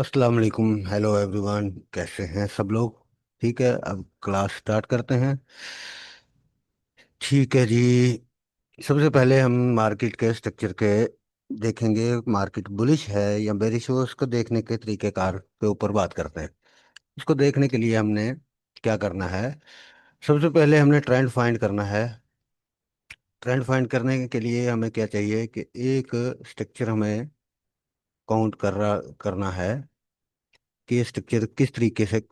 अस्सलाम वालेकुम। Hello everyone, कैसे हैं सब लोग? ठीक है, अब क्लास स्टार्ट करते हैं। ठीक है जी। सबसे पहले हम मार्केट के स्ट्रक्चर के देखेंगे। मार्केट बुलिश है या बेरिश हो, उसको देखने के तरीक़ेकार के ऊपर बात करते हैं। इसको देखने के लिए हमने क्या करना है? सबसे पहले हमने ट्रेंड फाइंड करना है। ट्रेंड फाइंड करने के लिए हमें क्या चाहिए कि एक स्ट्रक्चर हमें काउंट करना है कि ये स्ट्रक्चर किस तरीके से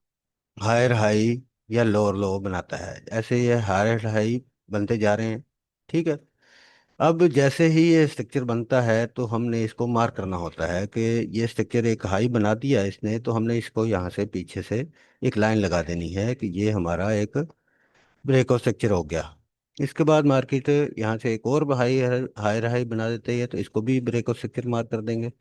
हायर हाई या लोअर लो बनाता है। ऐसे ये हायर हाई बनते जा रहे हैं। ठीक है। अब जैसे ही ये स्ट्रक्चर बनता है तो हमने इसको मार्क करना होता है कि ये स्ट्रक्चर एक हाई बना दिया इसने, तो हमने इसको यहाँ से पीछे से एक लाइन लगा देनी है कि ये हमारा एक ब्रेक ऑफ स्ट्रक्चर हो गया। इसके बाद मार्केट यहाँ से एक और हाई हायर हाई बना देती है, तो इसको भी ब्रेक ऑफ स्ट्रक्चर मार्क कर देंगे।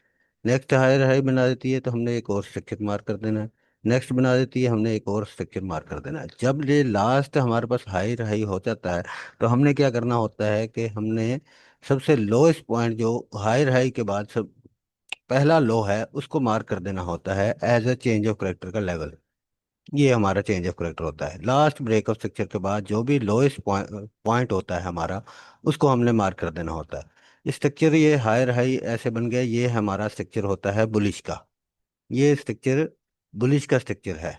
नेक्स्ट हायर हाई बना देती है तो हमने एक और स्ट्रक्चर मार्क कर देना है। नेक्स्ट बना देती है, हमने एक और स्ट्रक्चर मार्क कर देना है। जब ये लास्ट हमारे पास हायर हाई हो जाता है तो हमने क्या करना होता है कि हमने सबसे लोएस्ट पॉइंट जो हायर हाई के बाद सब पहला लो है उसको मार्क कर देना होता है as a change of character का लेवल। ये हमारा चेंज ऑफ करेक्टर होता है। लास्ट ब्रेक ऑफ स्ट्रक्चर के बाद जो भी लोएस्ट पॉइंट होता है हमारा, उसको हमने मार्क कर देना होता है। स्ट्रक्चर ये हायर हाई ऐसे बन गया। ये हमारा स्ट्रक्चर होता है बुलिश का। ये स्ट्रक्चर बुलिश का स्ट्रक्चर है।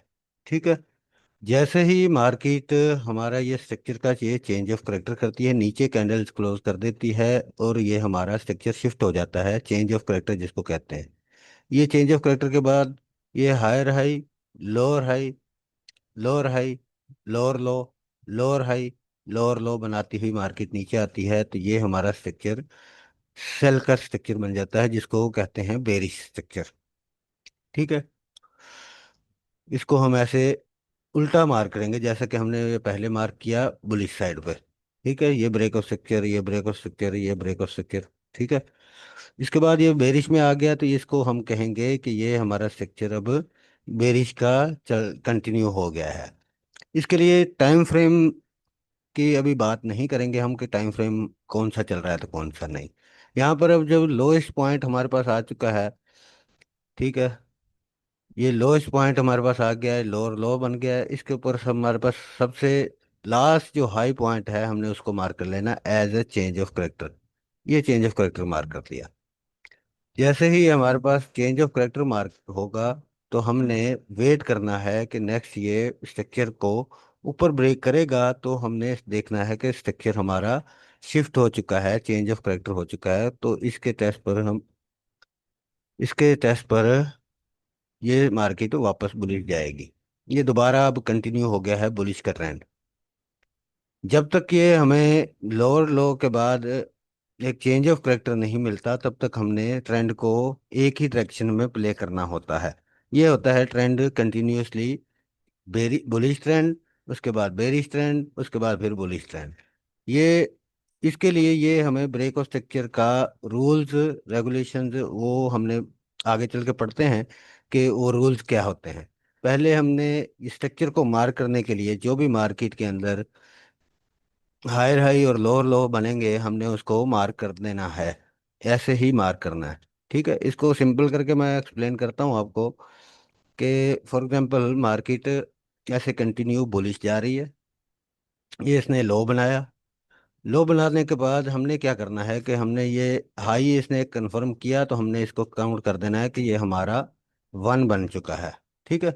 ठीक है। जैसे ही मार्केट हमारा ये स्ट्रक्चर का ये चेंज ऑफ करेक्टर करती है, नीचे कैंडल्स क्लोज कर देती है और ये हमारा स्ट्रक्चर शिफ्ट हो जाता है, चेंज ऑफ करेक्टर जिसको कहते हैं। ये चेंज ऑफ करेक्टर के बाद ये higher high, lower high, lower high, lower low, lower high, lower low बनाती हुई मार्केट नीचे आती है, तो ये हमारा स्ट्रक्चर सेल का स्ट्रक्चर बन जाता है जिसको कहते हैं बेरिश स्ट्रक्चर। ठीक है। इसको हम ऐसे उल्टा मार्क करेंगे जैसा कि हमने ये पहले मार्क किया बुलिश साइड पे। ठीक है। ये ब्रेक ऑफ स्ट्रक्चर, ये ब्रेक ऑफ स्ट्रक्चर, ये ब्रेक ऑफ स्ट्रक्चर। ठीक है। इसके बाद ये बेरिश में आ गया तो इसको हम कहेंगे कि ये हमारा स्ट्रक्चर अब बेरिश का चल कंटिन्यू हो गया है। इसके लिए टाइम फ्रेम की अभी बात नहीं करेंगे हम कि टाइम फ्रेम कौन सा चल रहा है तो कौन सा नहीं। यहाँ पर अब जब लोएस्ट पॉइंट हमारे पास आ चुका है, ठीक है, ये लोएस्ट पॉइंट हमारे पास आ गया है, लोअर लो बन गया है, इसके ऊपर सब हमारे पास सबसे लास्ट जो हाई पॉइंट है हमने उसको मार्क कर लेना as a change of character. ये चेंज ऑफ करेक्टर मार्क कर दिया। जैसे ही हमारे पास चेंज ऑफ करेक्टर मार्क होगा तो हमने वेट करना है कि नेक्स्ट ये स्ट्रक्चर को ऊपर ब्रेक करेगा, तो हमने देखना है कि स्ट्रक्चर हमारा शिफ्ट हो चुका है, चेंज ऑफ करेक्टर हो चुका है, तो इसके टेस्ट पर ये मार्केट वापस बुलिश जाएगी। ये दोबारा अब कंटिन्यू हो गया है बुलिश का ट्रेंड। जब तक ये हमें लोअर लो के बाद एक चेंज ऑफ करेक्टर नहीं मिलता तब तक हमने ट्रेंड को एक ही डायरेक्शन में प्ले करना होता है। ये होता है trend continuously very bullish trend, उसके बाद बेरिश ट्रेंड, उसके बाद फिर बुलिश ट्रेंड। ये इसके लिए ये हमें ब्रेक ऑफ स्ट्रक्चर का रूल्स रेगुलेशंस वो हमने आगे चल के पढ़ते हैं कि वो रूल्स क्या होते हैं। पहले हमने स्ट्रक्चर को मार्क करने के लिए जो भी मार्केट के अंदर हायर हाई और लोअर लो बनेंगे हमने उसको मार्क कर देना है। ऐसे ही मार्क करना है। ठीक है। इसको सिंपल करके मैं एक्सप्लेन करता हूँ आपको कि फॉर एग्जांपल मार्केट ऐसे कंटिन्यू बुलिश जा रही है। ये इसने लो बनाया। लो बनाने के बाद हमने क्या करना है कि हमने ये हाई इसने कंफर्म किया तो हमने इसको काउंट कर देना है कि ये हमारा वन बन चुका है। ठीक है।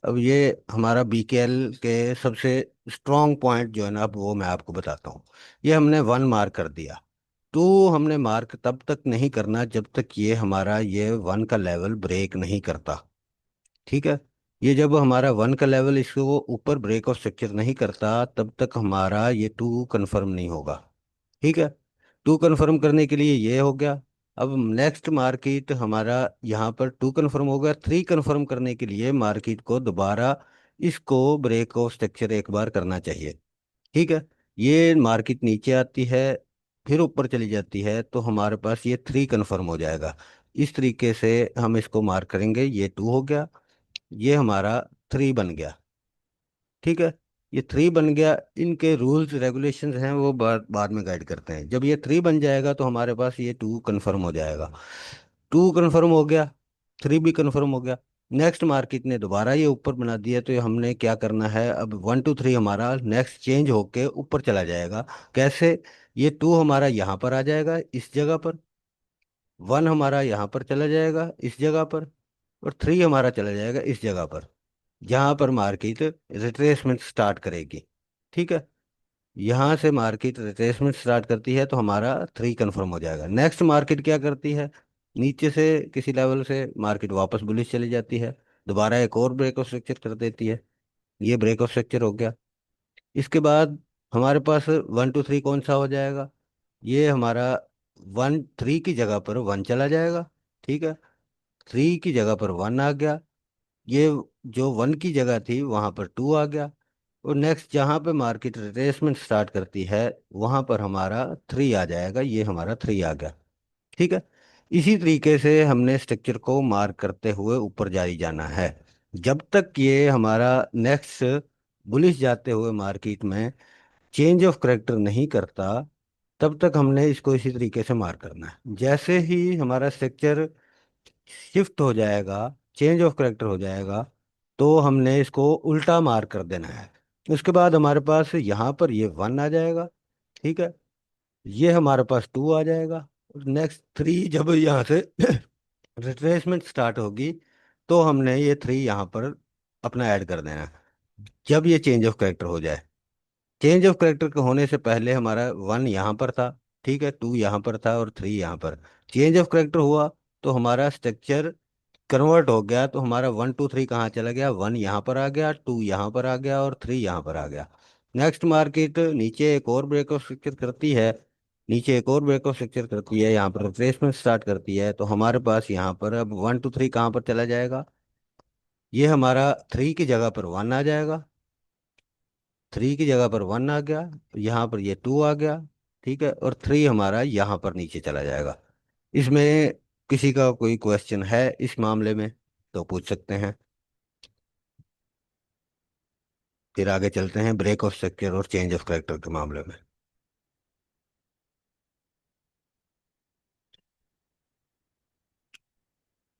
अब ये हमारा बीकेएल के सबसे स्ट्रॉन्ग पॉइंट जो है ना, अब वो मैं आपको बताता हूँ। ये हमने वन मार्क कर दिया। तो हमने मार्क तब तक नहीं करना जब तक ये हमारा ये वन का लेवल ब्रेक नहीं करता। ठीक है। ये जब हमारा वन का लेवल इसको ऊपर ब्रेक ऑफ स्ट्रक्चर नहीं करता तब तक हमारा ये टू कंफर्म नहीं होगा। ठीक है। टू कंफर्म करने के लिए ये हो गया। अब नेक्स्ट मार्केट हमारा यहाँ पर टू कंफर्म हो गया। थ्री कंफर्म करने के लिए मार्केट को दोबारा इसको ब्रेक ऑफ स्ट्रक्चर एक बार करना चाहिए। ठीक है। ये मार्केट नीचे आती है, फिर ऊपर चली जाती है, तो हमारे पास ये थ्री कंफर्म हो जाएगा। इस तरीके से हम इसको मार्क करेंगे। ये टू हो गया, ये हमारा थ्री बन गया। ठीक है। ये थ्री बन गया। इनके रूल्स रेगुलेशंस हैं वो बाद में गाइड करते हैं। जब ये थ्री बन जाएगा तो हमारे पास ये टू कंफर्म हो जाएगा। टू कंफर्म हो गया, थ्री भी कंफर्म हो गया। नेक्स्ट मार्केट ने दोबारा ये ऊपर बना दिया, तो ये हमने क्या करना है, अब 1 2 3 हमारा नेक्स्ट चेंज होके ऊपर चला जाएगा। कैसे? ये 2 हमारा यहाँ पर आ जाएगा इस जगह पर, 1 हमारा यहाँ पर चला जाएगा इस जगह पर, और 3 हमारा चला जाएगा इस जगह पर, जहाँ पर मार्केट रिट्रेसमेंट स्टार्ट करेगी। ठीक है, यहाँ से मार्केट रिट्रेसमेंट स्टार्ट करती है तो हमारा 3 कंफर्म हो जाएगा। नेक्स्ट मार्केट क्या करती है, नीचे से किसी लेवल से मार्केट वापस बुलिश चली जाती है, दोबारा एक और ब्रेक ऑफ स्ट्रक्चर कर देती है। ये ब्रेक ऑफ स्ट्रक्चर हो गया। इसके बाद हमारे पास 1 2 3 कौन सा हो जाएगा, ये हमारा 1 3 की जगह पर 1 चला जाएगा। ठीक है, 3 की जगह पर 1 आ गया। ये जो 1 की जगह थी वहां पर 2 आ गया। और नेक्स्ट जहां पे मार्केट रिट्रेसमेंट स्टार्ट करती है वहां पर हमारा 3 आ जाएगा, ये हमारा 3 आ गया। ठीक है, इसी तरीके से हमने स्ट्रक्चर को मार्क करते हुए ऊपर जारी जाना है, जब तक ये हमारा नेक्स्ट बुलिश जाते हुए मार्केट में चेंज ऑफ करेक्टर नहीं करता, तब तक हमने इसको इसी तरीके से मार्क करना है। जैसे ही हमारा स्ट्रक्चर शिफ्ट हो जाएगा, चेंज ऑफ करेक्टर हो जाएगा, तो हमने इसको उल्टा मार्क कर देना है। उसके बाद हमारे पास यहाँ पर ये 1 आ जाएगा। ठीक है, ये हमारे पास 2 आ जाएगा। नेक्स्ट 3 जब यहाँ से रिट्रेसमेंट स्टार्ट होगी तो हमने ये 3 यहाँ पर अपना ऐड कर देना है, जब ये चेंज ऑफ करेक्टर हो जाए। चेंज ऑफ करेक्टर के होने से पहले हमारा 1 यहाँ पर था, ठीक है, 2 यहाँ पर था और 3 यहाँ पर। चेंज ऑफ करेक्टर हुआ तो हमारा स्ट्रक्चर कन्वर्ट हो गया, तो हमारा 1 2 3 कहाँ चला गया, 1 यहाँ पर आ गया, 2 यहाँ पर आ गया और 3 यहाँ पर आ गया। नेक्स्ट मार्केट नीचे एक और ब्रेक ऑफ स्ट्रक्चर करती है, नीचे एक और ब्रेक ऑफ स्ट्रक्चर करती है, यहाँ पर रिट्रेसमेंट स्टार्ट करती है, तो हमारे पास यहाँ पर अब 1 2 3 कहाँ पर चला जाएगा, ये हमारा 3 की जगह पर 1 आ जाएगा, 3 की जगह पर 1 आ गया, यहाँ पर ये 2 आ गया। ठीक है, और 3 हमारा यहाँ पर नीचे चला जाएगा। इसमें किसी का कोई क्वेश्चन है इस मामले में तो पूछ सकते हैं। फिर आगे चलते हैं ब्रेक ऑफ स्ट्रक्चर और चेंज ऑफ करेक्टर के मामले में।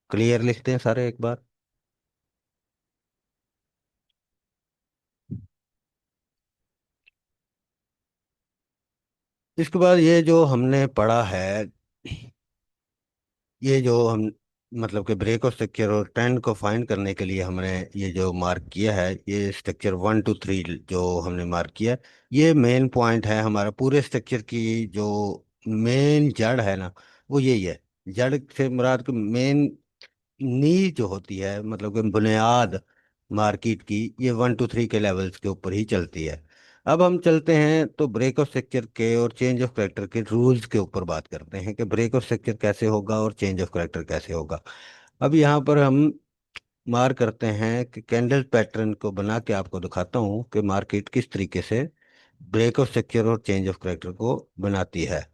क्लियर लिखते हैं सारे एक बार। इसके बाद ये जो हमने पढ़ा है, ये जो हम मतलब कि ब्रेक ऑफ स्ट्रक्चर और ट्रेंड को फाइंड करने के लिए हमने ये जो मार्क किया है, ये स्ट्रक्चर 1 2 3 जो हमने मार्क किया, ये मेन पॉइंट है हमारा पूरे स्ट्रक्चर की। जो मेन जड़ है ना, वो यही है। जड़ से मुराद मेन नींव जो होती है, मतलब कि बुनियाद मार्केट की, ये 1 2 3 के लेवल्स के ऊपर ही चलती है। अब हम चलते हैं तो ब्रेक ऑफ स्ट्रक्चर के और चेंज ऑफ करेक्टर के रूल्स के ऊपर बात करते हैं कि ब्रेक ऑफ स्ट्रक्चर कैसे होगा और चेंज ऑफ करेक्टर कैसे होगा। अब यहाँ पर हम मार करते हैं कि कैंडल पैटर्न को बना के आपको दिखाता हूँ कि मार्केट किस तरीके से ब्रेक ऑफ स्ट्रक्चर और चेंज ऑफ करेक्टर को बनाती है।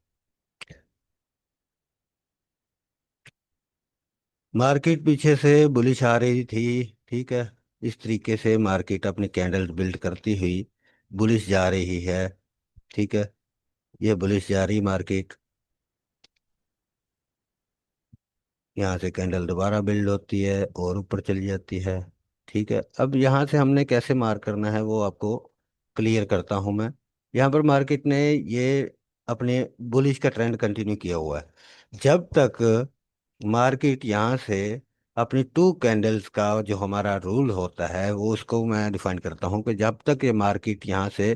मार्केट पीछे से बुलिश आ रही थी, ठीक है, इस तरीके से मार्केट अपनी कैंडल बिल्ड करती हुई बुलिश जा रही है। ठीक है, ये बुलिश जा रही मार्केट, यहाँ से कैंडल दोबारा बिल्ड होती है और ऊपर चली जाती है। ठीक है, अब यहाँ से हमने कैसे मार्क करना है वो आपको क्लियर करता हूँ मैं। यहाँ पर मार्केट ने ये अपने बुलिश का ट्रेंड कंटिन्यू किया हुआ है, जब तक मार्केट यहाँ से अपनी 2 कैंडल्स का जो हमारा रूल होता है वो उसको मैं डिफाइन करता हूँ कि जब तक ये मार्केट यहाँ से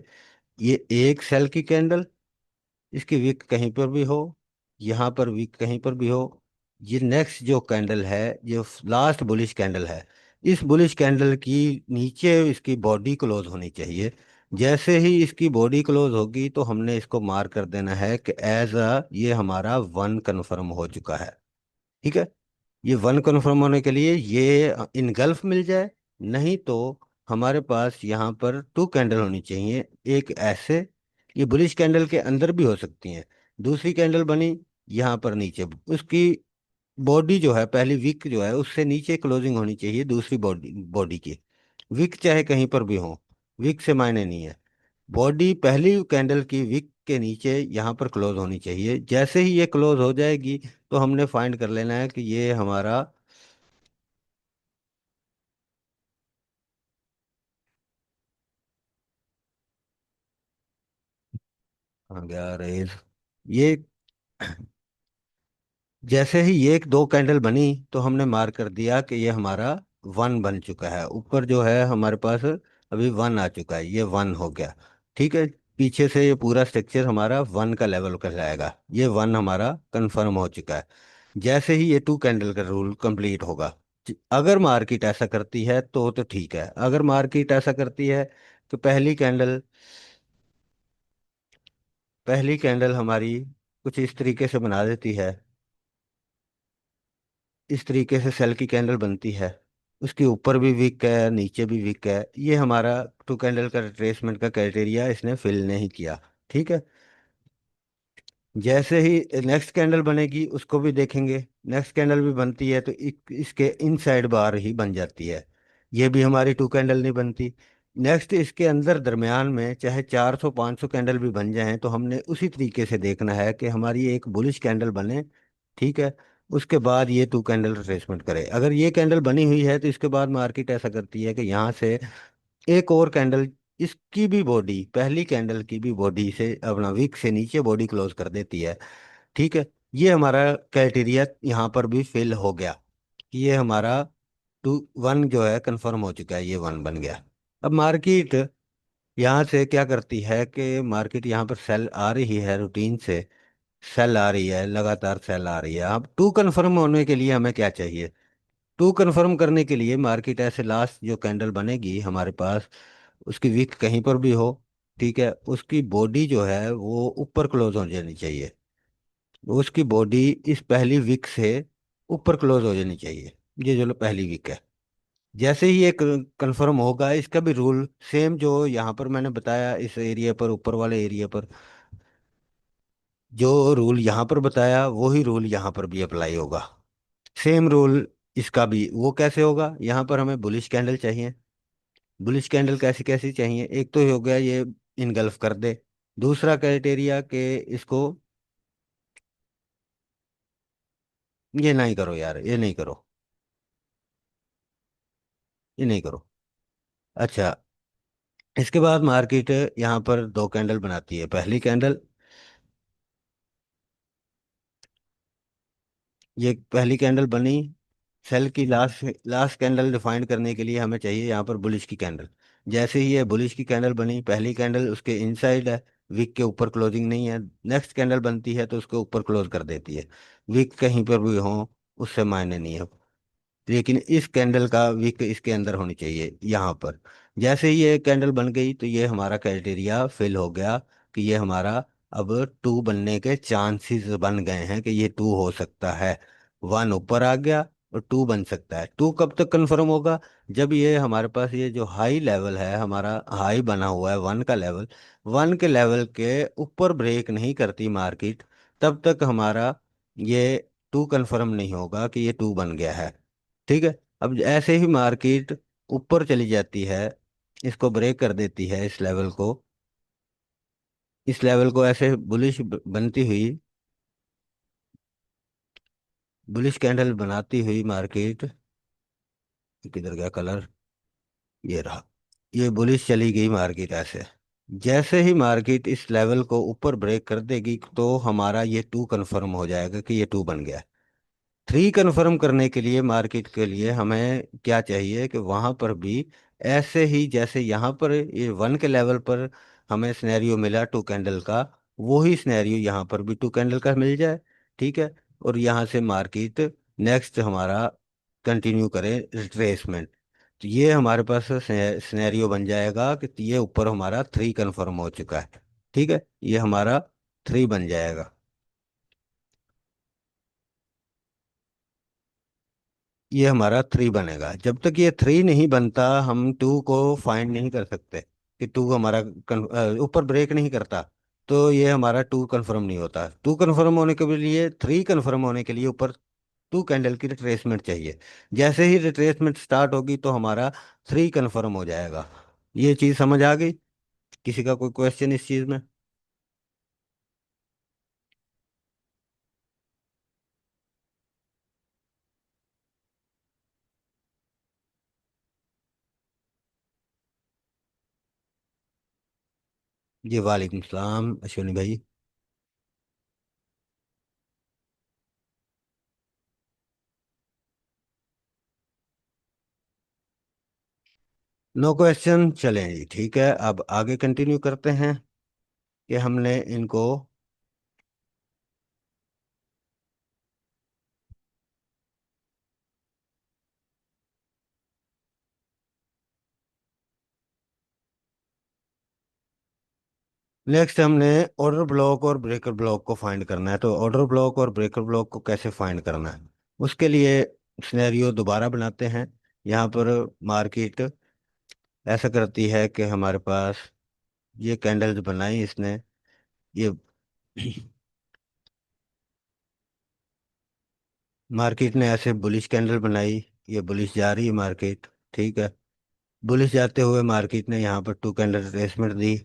ये एक सेल की कैंडल, इसकी विक कहीं पर भी हो, यहाँ पर विक कहीं पर भी हो, ये नेक्स्ट जो कैंडल है, जो लास्ट बुलिश कैंडल है, इस बुलिश कैंडल की नीचे इसकी बॉडी क्लोज होनी चाहिए। जैसे ही इसकी बॉडी क्लोज होगी तो हमने इसको मार्क कर देना है कि एज अ ये हमारा 1 कन्फर्म हो चुका है। ठीक है, ये 1 कन्फर्म होने के लिए ये इनगल्फ मिल जाए, नहीं तो हमारे पास यहाँ पर 2 कैंडल होनी चाहिए। एक ऐसे, ये बुलिश कैंडल के अंदर भी हो सकती हैं, दूसरी कैंडल बनी यहाँ पर नीचे, उसकी बॉडी जो है, पहली विक जो है उससे नीचे क्लोजिंग होनी चाहिए दूसरी बॉडी बॉडी की। विक चाहे कहीं पर भी हो, विक से मायने नहीं है, बॉडी पहली कैंडल की विक के नीचे यहाँ पर क्लोज होनी चाहिए। जैसे ही ये क्लोज हो जाएगी तो हमने फाइंड कर लेना है कि ये हमारा आ गया रेज। ये जैसे ही ये एक दो कैंडल बनी तो हमने मार्क कर दिया कि ये हमारा वन बन चुका है। ऊपर जो है हमारे पास अभी वन आ चुका है, ये वन हो गया। ठीक है, पीछे से ये पूरा स्ट्रक्चर हमारा वन का लेवल कहलाएगा। ये वन हमारा कंफर्म हो चुका है। जैसे ही ये टू कैंडल का रूल कंप्लीट होगा, अगर मार्केट ऐसा करती है तो ठीक है। अगर मार्केट ऐसा करती है कि पहली कैंडल हमारी कुछ इस तरीके से बना देती है, इस तरीके से सेल की कैंडल बनती है, उसके ऊपर भी विक है नीचे भी विक है, ये हमारा टू कैंडल का रिट्रेसमेंट का क्राइटेरिया इसने फिल नहीं किया। ठीक है, जैसे ही नेक्स्ट कैंडल बनेगी उसको भी देखेंगे। नेक्स्ट कैंडल भी बनती है तो इसके इनसाइड बार ही बन जाती है, ये भी हमारी टू कैंडल नहीं बनती। नेक्स्ट इसके अंदर दरमियान में चाहे 400 500 कैंडल भी बन जाएं तो हमने उसी तरीके से देखना है कि हमारी एक बुलिश कैंडल बने। ठीक है, उसके बाद ये टू कैंडल रिट्रेसमेंट करे। अगर ये कैंडल बनी हुई है तो इसके बाद मार्केट ऐसा करती है कि यहाँ से एक और कैंडल, इसकी भी बॉडी, पहली कैंडल की भी बॉडी से अपना विक से नीचे बॉडी क्लोज कर देती है। ठीक है, ये हमारा क्राइटेरिया यहाँ पर भी फिल हो गया कि ये हमारा टू वन जो है कंफर्म हो चुका है, ये वन बन गया। अब मार्केट यहाँ से क्या करती है कि मार्केट यहाँ पर सेल आ रही है, रूटीन से सेल आ रही है, लगातार सेल आ रही है। अब टू कंफर्म होने के लिए हमें क्या चाहिए? टू कंफर्म करने के लिए मार्केट ऐसे लास्ट जो कैंडल बनेगी हमारे पास, उसकी विक कहीं पर भी हो, ठीक है, उसकी बॉडी जो है वो ऊपर क्लोज हो जानी चाहिए। उसकी बॉडी इस पहली विक से ऊपर क्लोज हो जानी चाहिए, ये जो पहली विक है। जैसे ही ये कंफर्म होगा, इसका भी रूल सेम जो यहाँ पर मैंने बताया, इस एरिया पर, ऊपर वाले एरिया पर जो रूल यहाँ पर बताया वही रूल यहाँ पर भी अप्लाई होगा। सेम रूल इसका भी। वो कैसे होगा? यहाँ पर हमें बुलिश कैंडल चाहिए। बुलिश कैंडल कैसी कैसी चाहिए? एक तो हो गया ये इनगल्फ कर दे। दूसरा क्राइटेरिया के इसको, ये नहीं करो यार, ये नहीं करो, ये नहीं करो। अच्छा, इसके बाद मार्केट यहाँ पर दो कैंडल बनाती है। पहली कैंडल, ये पहली कैंडल बनी, सेल की लास्ट लास्ट कैंडल डिफाइन करने के लिए हमें चाहिए यहाँ पर बुलिश की कैंडल। जैसे ही ये बुलिश की कैंडल बनी, पहली कैंडल उसके इनसाइड है, वीक के ऊपर क्लोजिंग नहीं है। नेक्स्ट कैंडल बनती है तो उसके ऊपर क्लोज कर देती है। वीक कहीं पर भी हो उससे मायने नहीं है, लेकिन इस कैंडल का विक इसके अंदर होनी चाहिए यहाँ पर। जैसे ही ये कैंडल बन गई तो ये हमारा क्राइटेरिया फिल हो गया कि ये हमारा अब टू बनने के चांसेस बन गए हैं कि ये टू हो सकता है। वन ऊपर आ गया और टू बन सकता है। टू कब तक कंफर्म होगा? जब ये हमारे पास ये जो हाई लेवल है, हमारा हाई बना हुआ है वन का लेवल, वन के लेवल के ऊपर ब्रेक नहीं करती मार्केट, तब तक हमारा ये टू कंफर्म नहीं होगा कि ये टू बन गया है। ठीक है, अब ऐसे ही मार्केट ऊपर चली जाती है, इसको ब्रेक कर देती है, इस लेवल को, इस लेवल को ऐसे बुलिश बनती हुई, बुलिश कैंडल बनाती हुई मार्केट, किधर गया कलर, ये रहा, ये बुलिश चली गई मार्केट ऐसे। जैसे ही मार्केट इस लेवल को ऊपर ब्रेक कर देगी तो हमारा ये टू कंफर्म हो जाएगा कि ये टू बन गया। थ्री कंफर्म करने के लिए मार्केट के लिए हमें क्या चाहिए कि वहां पर भी ऐसे ही जैसे यहाँ पर ये वन के लेवल पर हमें सिनेरियो मिला टू कैंडल का, वही सिनेरियो यहाँ पर भी टू कैंडल का मिल जाए। ठीक है, और यहाँ से मार्केट नेक्स्ट हमारा कंटिन्यू करे रिट्रेसमेंट, तो ये हमारे पास सिनेरियो बन जाएगा कि ये ऊपर हमारा थ्री कंफर्म हो चुका है। ठीक है, ये हमारा थ्री बन जाएगा। ये हमारा थ्री बनेगा। जब तक ये थ्री नहीं बनता हम टू को फाइंड नहीं कर सकते कि टू हमारा ऊपर ब्रेक नहीं करता, तो ये हमारा टू कंफर्म नहीं होता। टू कंफर्म होने के लिए, थ्री कंफर्म होने के लिए ऊपर टू कैंडल की रिट्रेसमेंट चाहिए। जैसे ही रिट्रेसमेंट स्टार्ट होगी तो हमारा थ्री कंफर्म हो जाएगा। ये चीज़ समझ आ गई? किसी का कोई क्वेश्चन इस चीज़ में? जी वालेकुम सलाम अश्विनी भाई। नो क्वेश्चन, चलें जी, ठीक है। अब आगे कंटिन्यू करते हैं कि हमने इनको। नेक्स्ट हमने ऑर्डर ब्लॉक और ब्रेकर ब्लॉक को फाइंड करना है। तो ऑर्डर ब्लॉक और ब्रेकर ब्लॉक को कैसे फाइंड करना है, उसके लिए सिनेरियो दोबारा बनाते हैं। यहाँ पर मार्केट ऐसा करती है कि हमारे पास ये कैंडल्स बनाई इसने, ये मार्केट ने ऐसे बुलिश कैंडल बनाई, ये बुलिश जा रही है मार्केट, ठीक है। बुलिश जाते हुए मार्केट ने यहाँ पर टू कैंडल रिट्रेसमेंट दी,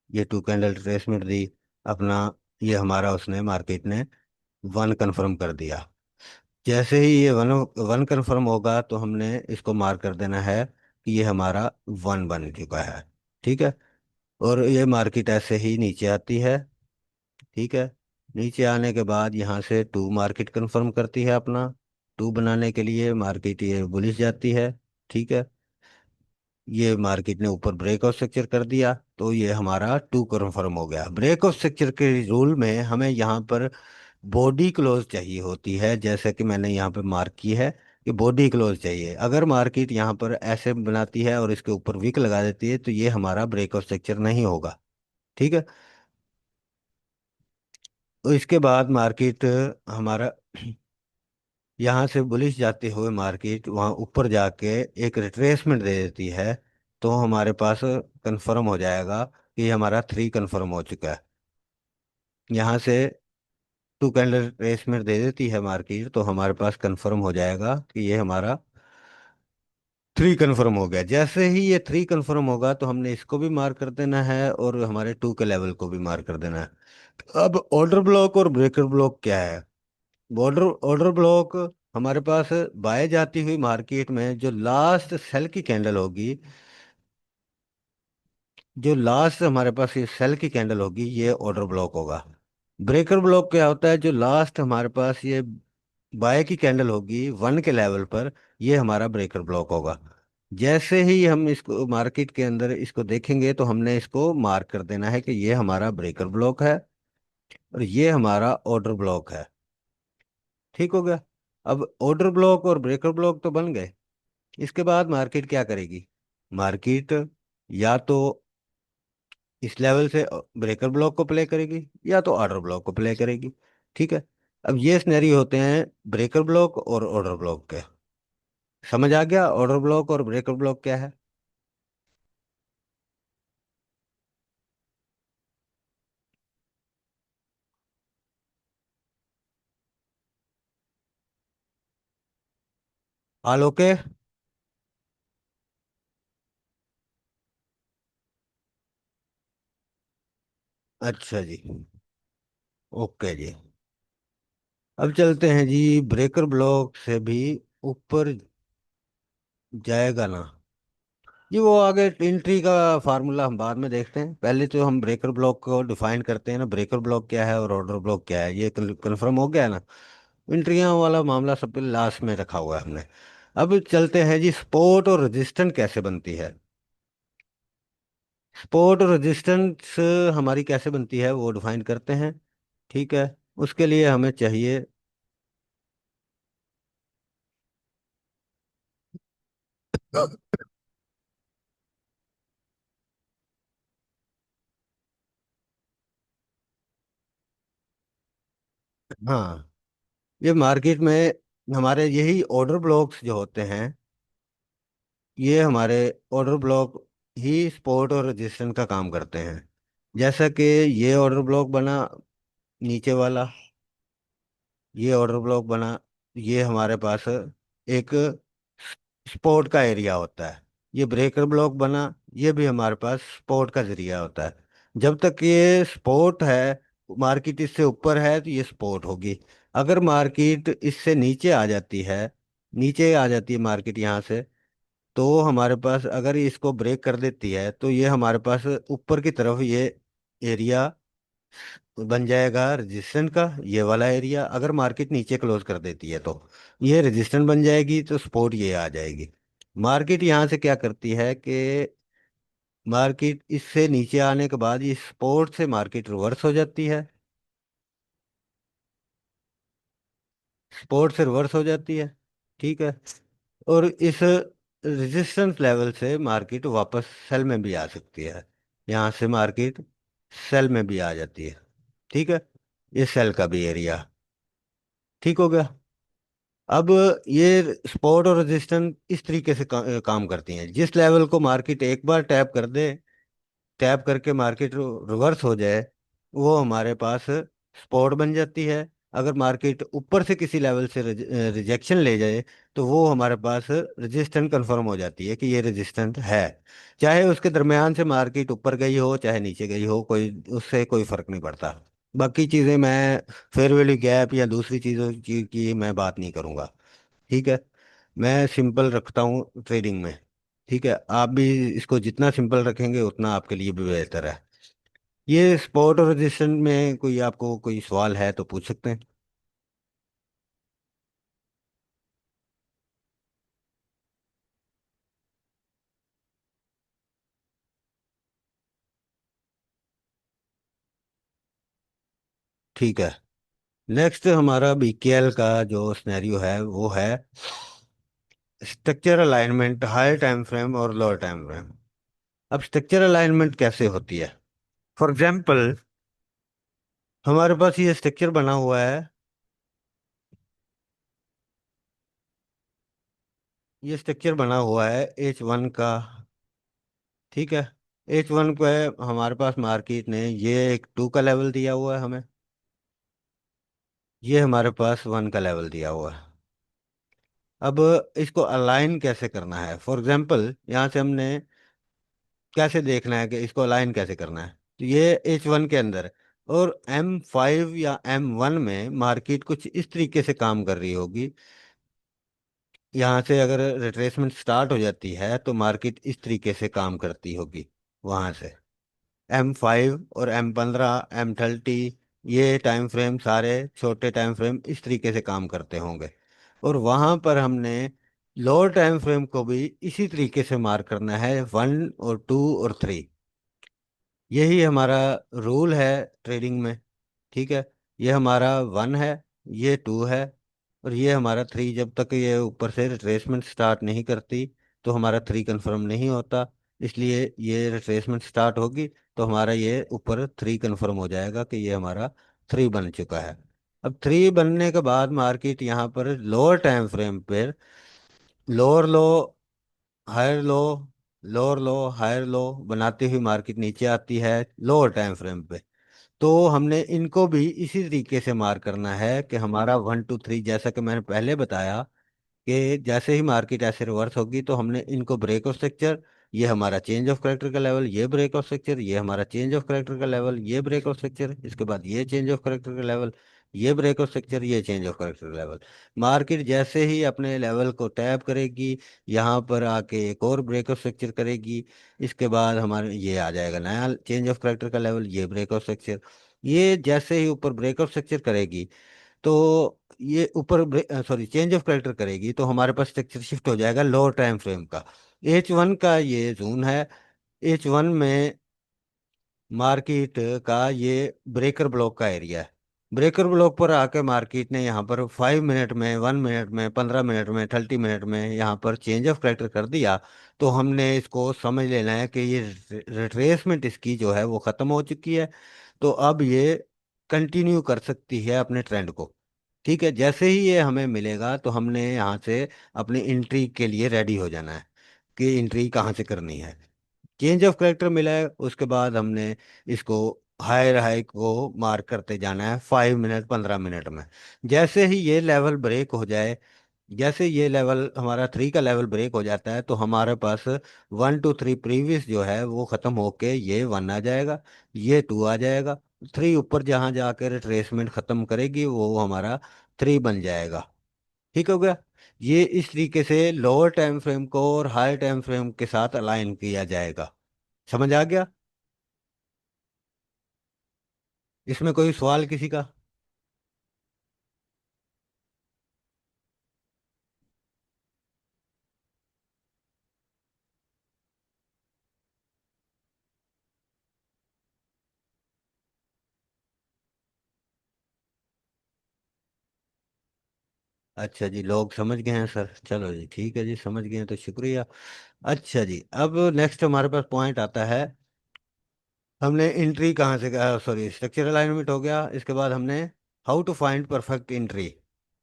ये टू कैंडल रिट्रेसमेंट दी अपना। ये हमारा उसने मार्केट ने वन कंफर्म कर दिया। जैसे ही ये वन वन कंफर्म होगा तो हमने इसको मार्क कर देना है कि ये हमारा वन बन चुका है, ठीक है। और ये मार्केट ऐसे ही नीचे आती है, ठीक है। नीचे आने के बाद यहाँ से टू मार्केट कंफर्म करती है अपना। टू बनाने के लिए मार्केट ये बुलिश जाती है, ठीक है। ये मार्केट ने ऊपर ब्रेक ऑफ स्ट्रक्चर कर दिया, तो ये हमारा टू कंफर्म हो गया। ब्रेक ऑफ स्ट्रक्चर के रूल में हमें यहाँ पर बॉडी क्लोज चाहिए होती है, जैसे कि मैंने यहाँ पे मार्क की है कि बॉडी क्लोज चाहिए। अगर मार्केट यहाँ पर ऐसे बनाती है और इसके ऊपर विक लगा देती है तो ये हमारा ब्रेक ऑफ स्ट्रक्चर नहीं होगा, ठीक है। तो इसके बाद मार्केट हमारा यहाँ से बुलिश जाते हुए मार्केट वहाँ ऊपर जाके एक रिट्रेसमेंट दे देती है, तो हमारे पास कंफर्म हो जाएगा कि ये हमारा थ्री कंफर्म हो चुका है। यहाँ से टू कैंडल रिट्रेसमेंट दे देती है मार्केट, तो हमारे पास कंफर्म हो जाएगा कि ये हमारा थ्री कंफर्म हो गया। जैसे ही ये थ्री कंफर्म होगा तो हमने इसको भी मार्क कर देना है और हमारे टू के लेवल को भी मार्क कर देना है। अब ऑर्डर ब्लॉक और ब्रेकर ब्लॉक क्या है। ऑर्डर ऑर्डर ब्लॉक हमारे पास बाय जाती हुई मार्केट में जो लास्ट सेल की कैंडल होगी, जो लास्ट हमारे पास ये सेल की कैंडल होगी, ये ऑर्डर ब्लॉक होगा। ब्रेकर ब्लॉक क्या होता है, जो लास्ट हमारे पास ये बाय की कैंडल होगी वन के लेवल पर, ये हमारा ब्रेकर ब्लॉक होगा। जैसे ही हम इसको मार्केट के अंदर इसको देखेंगे तो हमने इसको मार्क कर देना है कि ये हमारा ब्रेकर ब्लॉक है और ये हमारा ऑर्डर ब्लॉक है, ठीक हो गया। अब ऑर्डर ब्लॉक और ब्रेकर ब्लॉक तो बन गए। इसके बाद मार्केट क्या करेगी, मार्केट या तो इस लेवल से ब्रेकर ब्लॉक को प्ले करेगी या तो ऑर्डर ब्लॉक को प्ले करेगी, ठीक है। अब ये सिनेरियो होते हैं ब्रेकर ब्लॉक और ऑर्डर ब्लॉक के। समझ आ गया ऑर्डर ब्लॉक और ब्रेकर ब्लॉक क्या है। All okay. अच्छा जी, ओके जी। अब चलते हैं जी, ब्रेकर ब्लॉक से भी ऊपर जाएगा ना। जी वो आगे एंट्री का फार्मूला हम बाद में देखते हैं, पहले तो हम ब्रेकर ब्लॉक को डिफाइन करते हैं ना, ब्रेकर ब्लॉक क्या है और ऑर्डर ब्लॉक क्या है, ये कंफर्म हो गया है ना। एंट्रियां वाला मामला सब लास्ट में रखा हुआ है हमने। अब चलते हैं जी, सपोर्ट और रेजिस्टेंस कैसे बनती है। सपोर्ट और रेजिस्टेंस हमारी कैसे बनती है वो डिफाइन करते हैं, ठीक है। उसके लिए हमें चाहिए, हाँ, ये मार्केट में हमारे यही ऑर्डर ब्लॉक्स जो होते हैं, ये हमारे ऑर्डर ब्लॉक ही सपोर्ट और रेजिस्टेंस का काम करते हैं। जैसा कि ये ऑर्डर ब्लॉक बना नीचे वाला, ये ऑर्डर ब्लॉक बना, ये हमारे पास एक सपोर्ट का एरिया होता है। ये ब्रेकर ब्लॉक बना, ये भी हमारे पास सपोर्ट का जरिया होता है। जब तक ये सपोर्ट है, मार्केट इससे ऊपर है तो ये सपोर्ट होगी। अगर मार्केट इससे नीचे आ जाती है, नीचे आ जाती है मार्केट यहाँ से, तो हमारे पास अगर इसको ब्रेक कर देती है तो ये हमारे पास ऊपर की तरफ ये एरिया बन जाएगा रेजिस्टेंट का, ये वाला एरिया। अगर मार्केट नीचे क्लोज कर देती है तो ये रेजिस्टेंट बन जाएगी, तो सपोर्ट ये आ जाएगी। मार्केट यहाँ से क्या करती है कि मार्केट इससे नीचे आने के बाद इस सपोर्ट से मार्केट रिवर्स हो जाती है, सपोर्ट से रिवर्स हो जाती है। ठीक है। और इस रेजिस्टेंस लेवल से मार्केट वापस सेल में भी आ सकती है, यहाँ से मार्केट सेल में भी आ जाती है। ठीक है। ये सेल का भी एरिया ठीक हो गया। अब ये सपोर्ट और रेजिस्टेंस इस तरीके से काम करती हैं। जिस लेवल को मार्केट एक बार टैप कर दे, टैप करके मार्केट रिवर्स हो जाए, वो हमारे पास सपोर्ट बन जाती है। अगर मार्केट ऊपर से किसी लेवल से रिजेक्शन ले जाए, तो वो हमारे पास रेजिस्टेंट कंफर्म हो जाती है कि ये रेजिस्टेंट है। चाहे उसके दरमियान से मार्केट ऊपर गई हो चाहे नीचे गई हो, कोई उससे कोई फर्क नहीं पड़ता। बाकी चीज़ें मैं फेयर वैल्यू गैप या दूसरी चीज़ों की मैं बात नहीं करूँगा। ठीक है। मैं सिंपल रखता हूँ ट्रेडिंग में। ठीक है। आप भी इसको जितना सिंपल रखेंगे उतना आपके लिए भी बेहतर है। ये स्पॉट और रजिस्ट्रेशन में कोई आपको कोई सवाल है तो पूछ सकते हैं। ठीक है। नेक्स्ट हमारा बीकेएल का जो सिनेरियो है वो है structure alignment high time frame और लोअर टाइम फ्रेम। अब स्ट्रक्चर अलाइनमेंट कैसे होती है? फॉर एग्जांपल, हमारे पास ये स्ट्रक्चर बना हुआ है, ये स्ट्रक्चर बना हुआ है H1 का। ठीक है। H1 पे हमारे पास मार्केट ने ये एक 2 का लेवल दिया हुआ है हमें, ये हमारे पास 1 का लेवल दिया हुआ है। अब इसको अलाइन कैसे करना है? फॉर एग्जांपल, यहाँ से हमने कैसे देखना है कि इसको अलाइन कैसे करना है। तो ये H1 के अंदर और M5 या M1 में मार्केट कुछ इस तरीके से काम कर रही होगी। यहाँ से अगर रिट्रेसमेंट स्टार्ट हो जाती है तो मार्केट इस तरीके से काम करती होगी वहां से। M5 और M15, M30, ये टाइम फ्रेम सारे छोटे टाइम फ्रेम इस तरीके से काम करते होंगे। और वहां पर हमने लोअर टाइम फ्रेम को भी इसी तरीके से मार्क करना है, 1 और 2 और 3। यही हमारा रूल है ट्रेडिंग में। ठीक है। ये हमारा 1 है, ये 2 है, और ये हमारा 3। जब तक ये ऊपर से रिट्रेसमेंट स्टार्ट नहीं करती तो हमारा 3 कंफर्म नहीं होता। इसलिए ये रिट्रेसमेंट स्टार्ट होगी तो हमारा ये ऊपर 3 कंफर्म हो जाएगा कि ये हमारा 3 बन चुका है। अब 3 बनने के बाद मार्केट यहाँ पर लोअर टाइम फ्रेम पर lower low, higher low, lower low, higher low बनाती हुई मार्केट नीचे आती है लोअर टाइम फ्रेम पे। तो हमने इनको भी इसी तरीके से मार्क करना है कि हमारा 1 2 3, जैसा कि मैंने पहले बताया कि जैसे ही मार्केट ऐसे रिवर्स होगी तो हमने इनको ब्रेक ऑफ स्ट्रक्चर, ये हमारा चेंज ऑफ करेक्टर का लेवल, ये ब्रेक ऑफ स्ट्रक्चर, ये हमारा चेंज ऑफ करेक्टर का लेवल, ये ब्रेक ऑफ स्ट्रक्चर, इसके बाद ये चेंज ऑफ करेक्टर का लेवल, ये ब्रेक ऑफ स्ट्रक्चर, ये चेंज ऑफ करेक्टर का लेवल। मार्केट जैसे ही अपने लेवल को टैप करेगी, यहाँ पर आके एक और ब्रेक ऑफ स्ट्रक्चर करेगी, इसके बाद हमारे ये आ जाएगा नया चेंज ऑफ करेक्टर का लेवल, ये ब्रेक ऑफ स्ट्रक्चर। ये जैसे ही ऊपर ब्रेक ऑफ स्ट्रक्चर करेगी तो ये ऊपर सॉरी चेंज ऑफ करेक्टर करेगी तो हमारे पास स्ट्रक्चर शिफ्ट हो जाएगा लोअर टाइम फ्रेम का। H1 का ये जोन है। H1 में मार्केट का ये ब्रेकर ब्लॉक का एरिया है। ब्रेकर ब्लॉक पर आके मार्केट ने यहाँ पर 5 मिनट में, 1 मिनट में, 15 मिनट में, 30 मिनट में यहाँ पर चेंज ऑफ करेक्टर कर दिया। तो हमने इसको समझ लेना है कि ये रिट्रेसमेंट इसकी जो है वो खत्म हो चुकी है। तो अब ये कंटिन्यू कर सकती है अपने ट्रेंड को। ठीक है। जैसे ही ये हमें मिलेगा तो हमने यहाँ से अपनी एंट्री के लिए रेडी हो जाना है कि एंट्री कहाँ से करनी है। चेंज ऑफ करेक्टर मिला है, उसके बाद हमने इसको हायर हाई को मार्क करते जाना है 5 मिनट, 15 मिनट में। जैसे ही ये लेवल ब्रेक हो जाए, जैसे ये लेवल हमारा 3 का लेवल ब्रेक हो जाता है तो हमारे पास 1 2 3 प्रीवियस जो है वो खत्म होके ये 1 आ जाएगा, ये 2 आ जाएगा। 3 ऊपर जहाँ जाकर रिट्रेसमेंट खत्म करेगी वो हमारा 3 बन जाएगा। ठीक हो गया। ये इस तरीके से लोअर टाइम फ्रेम को और हायर टाइम फ्रेम के साथ अलाइन किया जाएगा। समझ आ गया? इसमें कोई सवाल किसी का? अच्छा जी, लोग समझ गए हैं सर, चलो जी ठीक है जी, समझ गए हैं तो शुक्रिया। अच्छा जी, अब नेक्स्ट हमारे पास पॉइंट आता है। हमने एंट्री कहाँ से, सॉरी, स्ट्रक्चर अलाइनमेंट हो गया, इसके बाद हमने how to find perfect entry.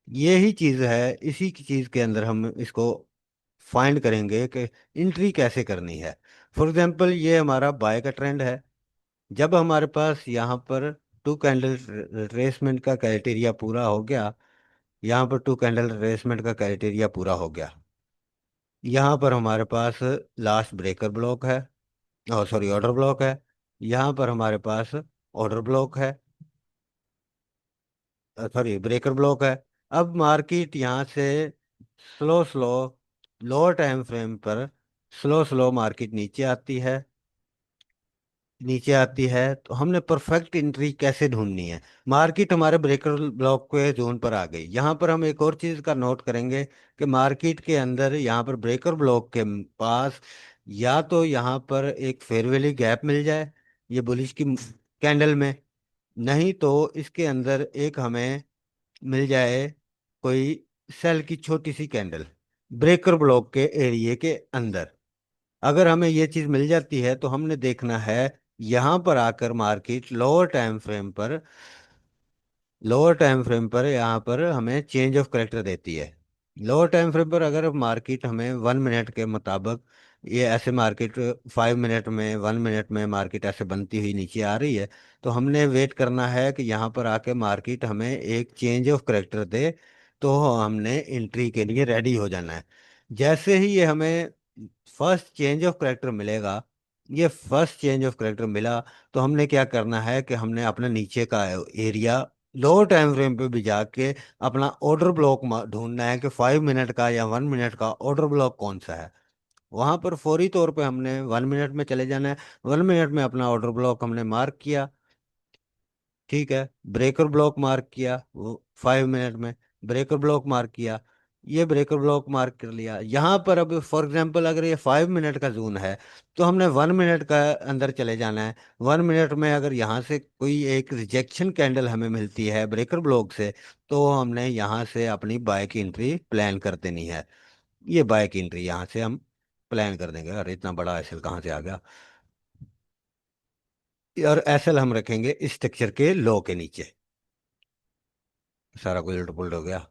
ये ही चीज़ है, इसी की चीज़ के अंदर हम इसको फाइंड करेंगे कि एंट्री कैसे करनी है। फॉर एग्जांपल, ये हमारा बाय का ट्रेंड है। जब हमारे पास यहाँ पर टू कैंडल रिट्रेसमेंट का क्राइटेरिया पूरा हो गया, यहाँ पर टू कैंडल रिट्रेसमेंट का क्राइटेरिया पूरा हो गया, यहाँ पर हमारे पास लास्ट ब्रेकर ब्लॉक है, सॉरी ऑर्डर ब्लॉक है, यहाँ पर हमारे पास ऑर्डर ब्लॉक है, सॉरी ब्रेकर ब्लॉक है। अब मार्केट यहाँ से slow slow lower time frame पर स्लो स्लो मार्केट नीचे आती है, नीचे आती है, तो हमने परफेक्ट एंट्री कैसे ढूंढनी है? मार्केट हमारे ब्रेकर ब्लॉक के जोन पर आ गई। यहाँ पर हम एक और चीज का नोट करेंगे कि मार्केट के अंदर यहाँ पर ब्रेकर ब्लॉक के पास या तो यहाँ पर एक फेयर वैल्यू गैप मिल जाए ये बुलिश की कैंडल में, नहीं तो इसके अंदर एक हमें मिल जाए कोई सेल की छोटी सी कैंडल ब्रेकर ब्लॉक के एरिया के अंदर। अगर हमें ये चीज मिल जाती है तो हमने देखना है यहां पर आकर मार्केट लोअर टाइम फ्रेम पर यहाँ पर हमें चेंज ऑफ करेक्टर देती है। लोअर टाइम फ्रेम पर अगर मार्केट हमें 1 मिनट के मुताबिक, ये ऐसे मार्केट 5 मिनट में, 1 मिनट में मार्केट ऐसे बनती हुई नीचे आ रही है, तो हमने वेट करना है कि यहाँ पर आके मार्केट हमें एक चेंज ऑफ करेक्टर दे, तो हमने एंट्री के लिए रेडी हो जाना है। जैसे ही ये हमें फर्स्ट चेंज ऑफ करेक्टर मिलेगा, ये फर्स्ट चेंज ऑफ करेक्टर मिला, तो हमने क्या करना है कि हमने अपना नीचे का एरिया लोअर टाइम फ्रेम पे भी जाके अपना ऑर्डर ब्लॉक ढूंढना है कि 5 मिनट का या 1 मिनट का ऑर्डर ब्लॉक कौन सा है। वहां पर फौरी तौर पे हमने 1 मिनट में चले जाना है। 1 मिनट में अपना ऑर्डर ब्लॉक हमने मार्क किया, ठीक है, ब्रेकर ब्लॉक मार्क किया वो 5 मिनट में, ब्रेकर ब्लॉक मार्क किया, ये ब्रेकर ब्लॉक मार्क कर लिया। यहाँ पर अब फॉर एग्जांपल अगर ये 5 मिनट का जोन है, तो हमने 1 मिनट का अंदर चले जाना है। 1 मिनट में अगर यहाँ से कोई एक रिजेक्शन कैंडल हमें मिलती है ब्रेकर ब्लॉक से, तो हमने यहाँ से अपनी बाय की एंट्री प्लान कर देनी है। ये बाय की एंट्री यहाँ से हम प्लान कर देंगे। अरे इतना बड़ा एसएल कहाँ से आ गया? और एसएल हम रखेंगे इस स्ट्रक्चर के लो के नीचे। सारा कुछ उलट पुलट हो गया।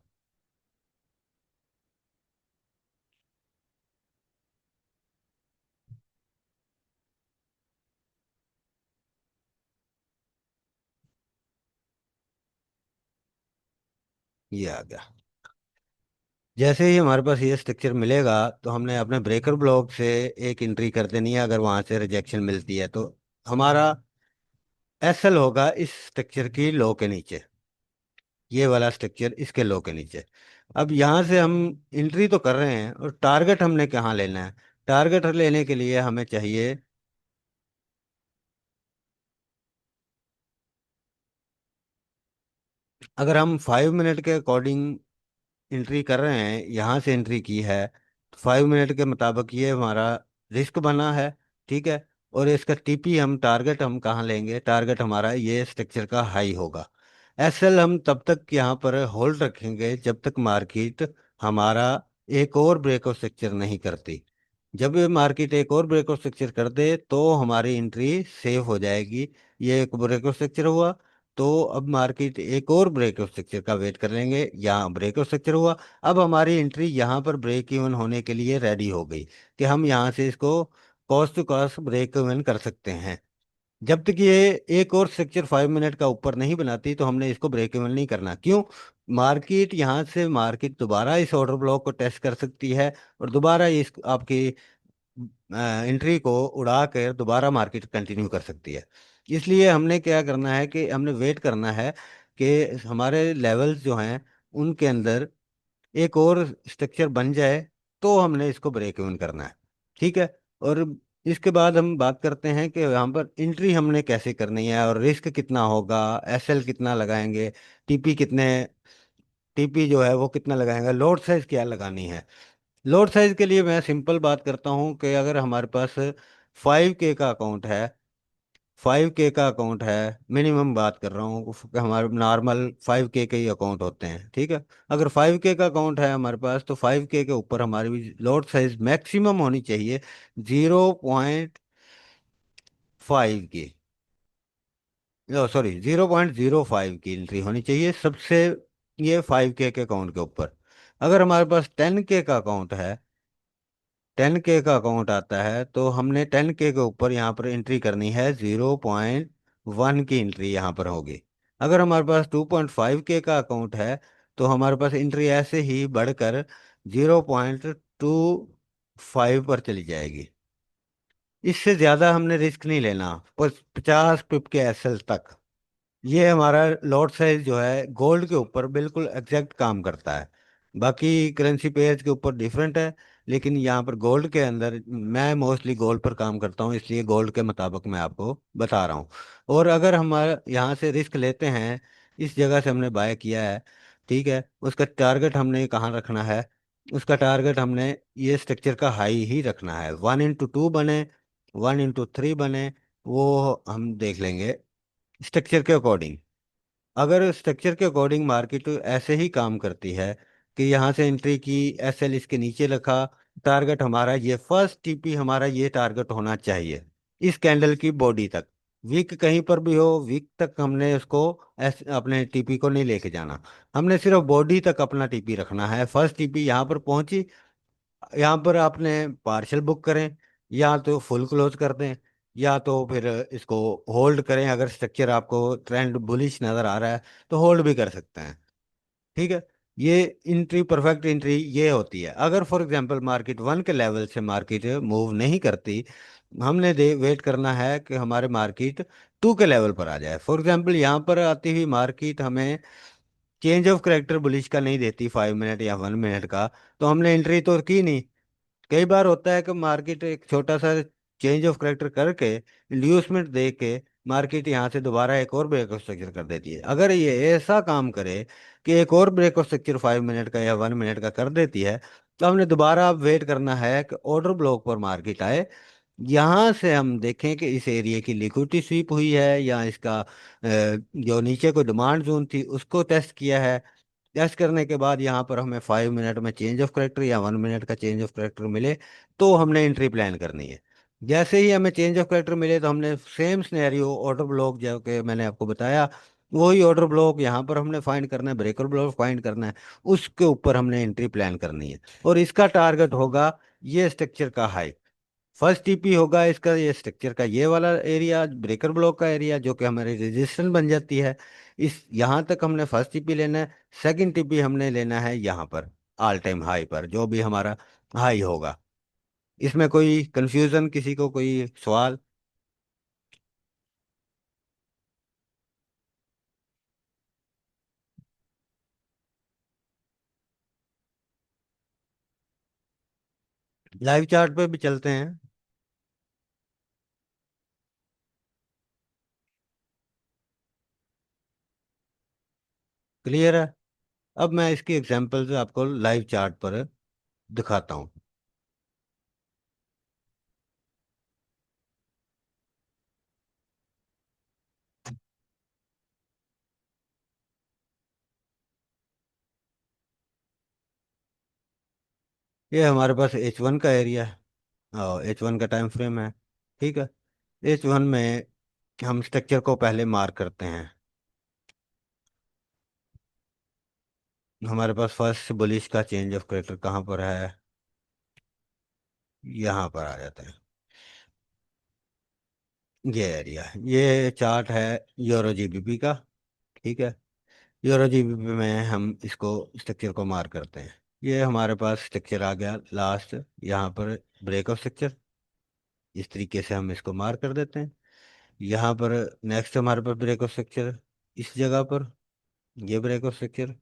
ये आ गया। जैसे ही हमारे पास ये स्ट्रक्चर मिलेगा, तो हमने अपने ब्रेकर ब्लॉक से एक एंट्री कर देनी है। अगर वहां से रिजेक्शन मिलती है तो हमारा एसएल होगा इस स्ट्रक्चर की लो के नीचे, ये वाला स्ट्रक्चर इसके लो के नीचे। अब यहाँ से हम एंट्री तो कर रहे हैं, और टारगेट हमने कहाँ लेना है? टारगेट लेने के लिए हमें चाहिए, अगर हम 5 मिनट के अकॉर्डिंग एंट्री कर रहे हैं, यहाँ से एंट्री की है, तो 5 मिनट के मुताबिक ये हमारा रिस्क बना है, ठीक है। और इसका टीपी हम टारगेट हम कहाँ लेंगे? टारगेट हमारा ये स्ट्रक्चर का हाई होगा। एसएल हम तब तक यहाँ पर होल्ड रखेंगे जब तक मार्केट हमारा एक और ब्रेकआउट स्ट्रक्चर नहीं करती। जब ये मार्केट एक और ब्रेकआउट स्ट्रक्चर कर दे तो हमारी एंट्री सेफ हो जाएगी। ये एक ब्रेकआउट स्ट्रक्चर हुआ, तो अब मार्केट एक और ब्रेकआउट स्ट्रक्चर का वेट कर लेंगे। यहाँ ब्रेकआउट स्ट्रक्चर हुआ, अब हमारी एंट्री यहाँ पर ब्रेक इवन होने के लिए रेडी हो गई कि हम यहाँ से इसको cost to cost break even कर सकते हैं। जब तक ये एक और स्ट्रक्चर 5 मिनट का ऊपर नहीं बनाती, तो हमने इसको ब्रेक इवन नहीं करना। क्यों? मार्केट यहाँ से मार्केट दोबारा इस ऑर्डर ब्लॉक को टेस्ट कर सकती है, और दोबारा इस आपकी एंट्री को उड़ा कर दोबारा मार्केट कंटिन्यू कर सकती है। इसलिए हमने क्या करना है कि हमने वेट करना है कि हमारे लेवल्स जो हैं उनके अंदर एक और स्ट्रक्चर बन जाए तो हमने इसको ब्रेक इवन करना है। ठीक है। और इसके बाद हम बात करते हैं कि यहाँ पर एंट्री हमने कैसे करनी है और रिस्क कितना होगा, एसएल कितना लगाएंगे, टीपी कितने, टीपी जो है वो कितना लगाएंगे, लोड साइज क्या लगानी है। लोड साइज के लिए मैं सिंपल बात करता हूँ कि अगर हमारे पास 5K का अकाउंट है, 5K का अकाउंट है, मिनिमम बात कर रहा हूँ, हमारे नॉर्मल 5K के ही अकाउंट होते हैं। ठीक है। अगर 5K का अकाउंट है हमारे पास तो 5K के ऊपर हमारी लोड साइज मैक्सिमम होनी चाहिए 0.5 की, सॉरी 0.05 की एंट्री होनी चाहिए सबसे, ये 5K के अकाउंट के ऊपर। अगर हमारे पास 10K का अकाउंट है, 10K का अकाउंट आता है तो हमने 10K के ऊपर यहाँ पर एंट्री करनी है, 0.1 की एंट्री यहाँ पर होगी। अगर हमारे पास 2.5K का अकाउंट है तो हमारे पास एंट्री ऐसे ही बढ़कर 0.25 पर चली जाएगी। इससे ज़्यादा हमने रिस्क नहीं लेना, 50 पिप के एसएल तक। ये हमारा लॉट साइज जो है गोल्ड के ऊपर बिल्कुल एग्जैक्ट काम करता है। बाकी करेंसी पेयर्स के ऊपर डिफरेंट है, लेकिन यहाँ पर गोल्ड के अंदर मैं मोस्टली गोल्ड पर काम करता हूँ, इसलिए गोल्ड के मुताबिक मैं आपको बता रहा हूँ। और अगर हम यहाँ से रिस्क लेते हैं, इस जगह से हमने बाय किया है, ठीक है, उसका टारगेट हमने कहाँ रखना है, उसका टारगेट हमने ये स्ट्रक्चर का हाई ही रखना है। 1x2 बने, 1x3 बने, वो हम देख लेंगे स्ट्रक्चर के अकॉर्डिंग। अगर स्ट्रक्चर के अकॉर्डिंग मार्केट ऐसे ही काम करती है कि यहाँ से एंट्री की, एसएल इसके नीचे रखा, टारगेट हमारा ये फर्स्ट टीपी हमारा ये टारगेट होना चाहिए इस कैंडल की बॉडी तक। वीक कहीं पर भी हो, वीक तक हमने उसको अपने टीपी को नहीं लेके जाना, हमने सिर्फ बॉडी तक अपना टीपी रखना है। फर्स्ट टीपी यहाँ पर पहुंची, यहाँ पर आपने पार्शल बुक करें, या तो फुल क्लोज कर दें, या तो फिर इसको होल्ड करें। अगर स्ट्रक्चर आपको ट्रेंड बुलिश नज़र आ रहा है तो होल्ड भी कर सकते हैं। ठीक है। ये एंट्री, परफेक्ट एंट्री ये होती है। अगर फॉर एग्जांपल मार्केट 1 के लेवल से मार्केट मूव नहीं करती, हमने दे वेट करना है कि हमारे मार्केट 2 के लेवल पर आ जाए। फॉर एग्जांपल यहाँ पर आती हुई मार्केट हमें चेंज ऑफ करेक्टर बुलिश का नहीं देती, 5 मिनट या 1 मिनट का, तो हमने एंट्री तो की नहीं। कई बार होता है कि मार्केट एक छोटा सा चेंज ऑफ करेक्टर करके इंड्यूसमेंट दे के मार्केट यहाँ से दोबारा एक और ब्रेक ऑफ स्ट्रक्चर कर देती है। अगर ये ऐसा काम करे कि एक और ब्रेक ऑफ स्ट्रक्चर 5 मिनट का या 1 मिनट का कर देती है, तो हमने दोबारा अब वेट करना है कि ऑर्डर ब्लॉक पर मार्केट आए। यहाँ से हम देखें कि इस एरिया की लिक्विडिटी स्वीप हुई है या इसका जो नीचे को डिमांड जोन थी उसको टेस्ट किया है। टेस्ट करने के बाद यहाँ पर हमें 5 मिनट में चेंज ऑफ करेक्टर या 1 मिनट का चेंज ऑफ करेक्टर मिले तो हमने एंट्री प्लान करनी है। जैसे ही हमें चेंज ऑफ करेक्टर मिले तो हमने सेम सिनेरियो ऑर्डर ब्लॉक जो कि मैंने आपको बताया, वही ऑर्डर ब्लॉक यहाँ पर हमने फाइंड करना है, ब्रेकर ब्लॉक फाइंड करना है, उसके ऊपर हमने एंट्री प्लान करनी है। और इसका टारगेट होगा ये स्ट्रक्चर का हाई। फर्स्ट टीपी होगा इसका, ये स्ट्रक्चर का ये वाला एरिया, ब्रेकर ब्लॉक का एरिया, जो कि हमारी रेजिस्टेंस बन जाती है। इस यहाँ तक हमने फर्स्ट टीपी लेना है। सेकंड टीपी हमने लेना है यहाँ पर ऑल टाइम हाई पर, जो भी हमारा हाई होगा। इसमें कोई कंफ्यूजन, किसी को कोई सवाल? लाइव चार्ट पे भी चलते हैं। क्लियर है। अब मैं इसकी एग्जांपल आपको लाइव चार्ट पर दिखाता हूँ। ये हमारे पास H1 का एरिया है और H1 का टाइम फ्रेम है। ठीक है। H1 में हम स्ट्रक्चर को पहले मार्क करते हैं। हमारे पास फर्स्ट बुलिश का चेंज ऑफ करेक्टर कहाँ पर है, यहाँ पर आ जाता है ये एरिया। ये चार्ट है यूरो जीबीपी का। ठीक है। यूरो जीबीपी में हम इसको स्ट्रक्चर को मार्क करते हैं। ये हमारे पास स्ट्रक्चर आ गया लास्ट, यहाँ पर ब्रेक ऑफ स्ट्रक्चर। इस तरीके से हम इसको मार्क कर देते हैं। यहाँ पर नेक्स्ट हमारे पास ब्रेक ऑफ स्ट्रक्चर, इस जगह पर ये ब्रेक ऑफ स्ट्रक्चर।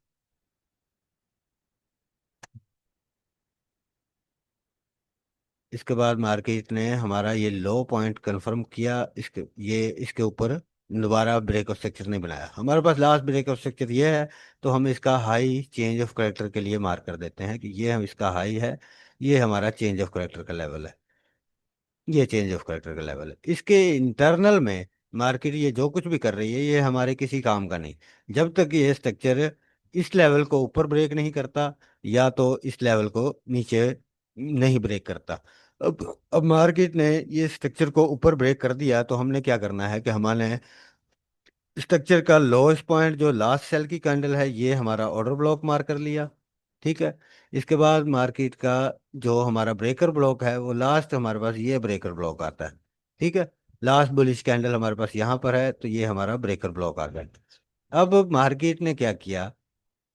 इसके बाद मार्केट ने हमारा ये लो पॉइंट कंफर्म किया, इसके ऊपर दोबारा ब्रेक ऑफ स्ट्रक्चर नहीं बनाया। हमारे पास लास्ट ब्रेक ऑफ स्ट्रक्चर ये है, तो हम इसका हाई चेंज ऑफ करेक्टर के लिए मार्क कर देते हैं कि ये हम इसका हाई है, ये हमारा चेंज ऑफ करेक्टर का लेवल है, ये चेंज ऑफ करेक्टर का लेवल है। इसके इंटरनल में मार्केट ये जो कुछ भी कर रही है ये हमारे किसी काम का नहीं, जब तक ये स्ट्रक्चर इस लेवल को ऊपर ब्रेक नहीं करता या तो इस लेवल को नीचे नहीं ब्रेक करता। अब मार्केट ने ये स्ट्रक्चर को ऊपर ब्रेक कर दिया, तो हमने क्या करना है कि हमने स्ट्रक्चर का लोएस्ट पॉइंट जो लास्ट सेल की कैंडल है ये हमारा ऑर्डर ब्लॉक मार्क कर लिया। ठीक है। इसके बाद मार्केट का जो हमारा ब्रेकर ब्लॉक है वो लास्ट हमारे पास ये ब्रेकर ब्लॉक आता है। ठीक है। लास्ट बुलिश कैंडल हमारे पास यहाँ पर है, तो ये हमारा ब्रेकर ब्लॉक आ गया। अब मार्केट ने क्या किया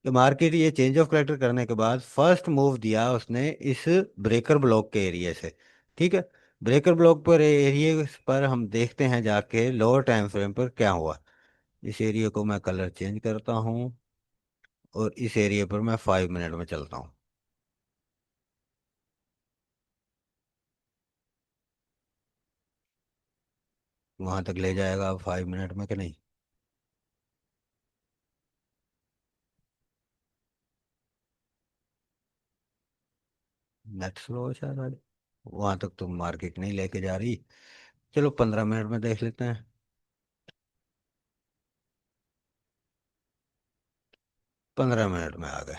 कि मार्केट ये चेंज ऑफ करेक्टर करने के बाद फर्स्ट मूव दिया उसने इस ब्रेकर ब्लॉक के एरिया से। ठीक है। ब्रेकर ब्लॉक पर एरिया पर हम देखते हैं जाके लोअर टाइम फ्रेम पर क्या हुआ। इस एरिया को मैं कलर चेंज करता हूँ और इस एरिया पर मैं 5 मिनट में चलता हूँ। वहां तक ले जाएगा अब 5 मिनट में कि नहीं? नेट स्लो है शायद आज। वहां तक तो मार्केट नहीं लेके जा रही। चलो 15 मिनट में देख लेते हैं। 15 मिनट में आ गए।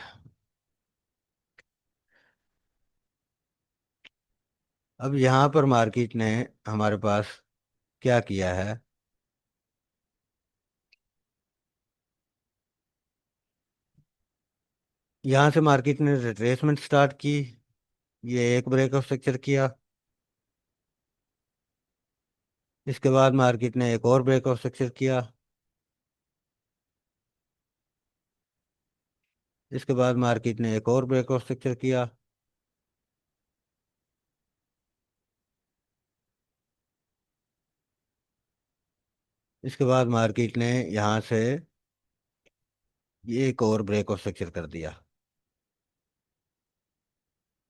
अब यहाँ पर मार्केट ने हमारे पास क्या किया है, यहाँ से मार्केट ने रिट्रेसमेंट स्टार्ट की। ये एक ब्रेक ऑफ स्ट्रक्चर किया। इसके बाद मार्केट ने एक और ब्रेक ऑफ स्ट्रक्चर किया। इसके बाद मार्केट ने एक और ब्रेक ऑफ स्ट्रक्चर किया। इसके बाद मार्केट ने यहाँ से ये एक और ब्रेक ऑफ स्ट्रक्चर कर दिया।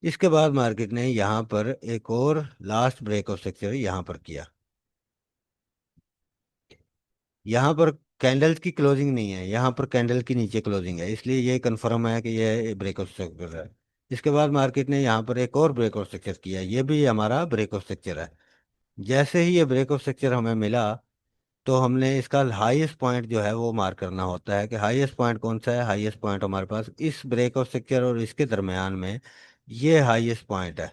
इसके बाद मार्केट ने यहाँ पर एक और लास्ट ब्रेक ऑफ स्ट्रक्चर यहाँ पर किया। यहाँ पर कैंडल्स की क्लोजिंग नहीं है, यहाँ पर कैंडल की नीचे क्लोजिंग है, इसलिए ये कंफर्म है कि ये ब्रेक ऑफ स्ट्रक्चर है। इसके बाद मार्केट ने यहाँ पर एक और ब्रेक ऑफ स्ट्रक्चर किया, ये भी हमारा ब्रेक ऑफ स्ट्रक्चर है। जैसे ही ये ब्रेक ऑफ स्ट्रक्चर हमें मिला, तो हमने इसका हाईएस्ट पॉइंट जो है वो मार्क करना होता है कि हाईएस्ट पॉइंट कौन सा है। हाईएस्ट पॉइंट हमारे पास इस ब्रेक ऑफ स्ट्रक्चर और इसके दरमियान में ये हाईएस्ट पॉइंट है।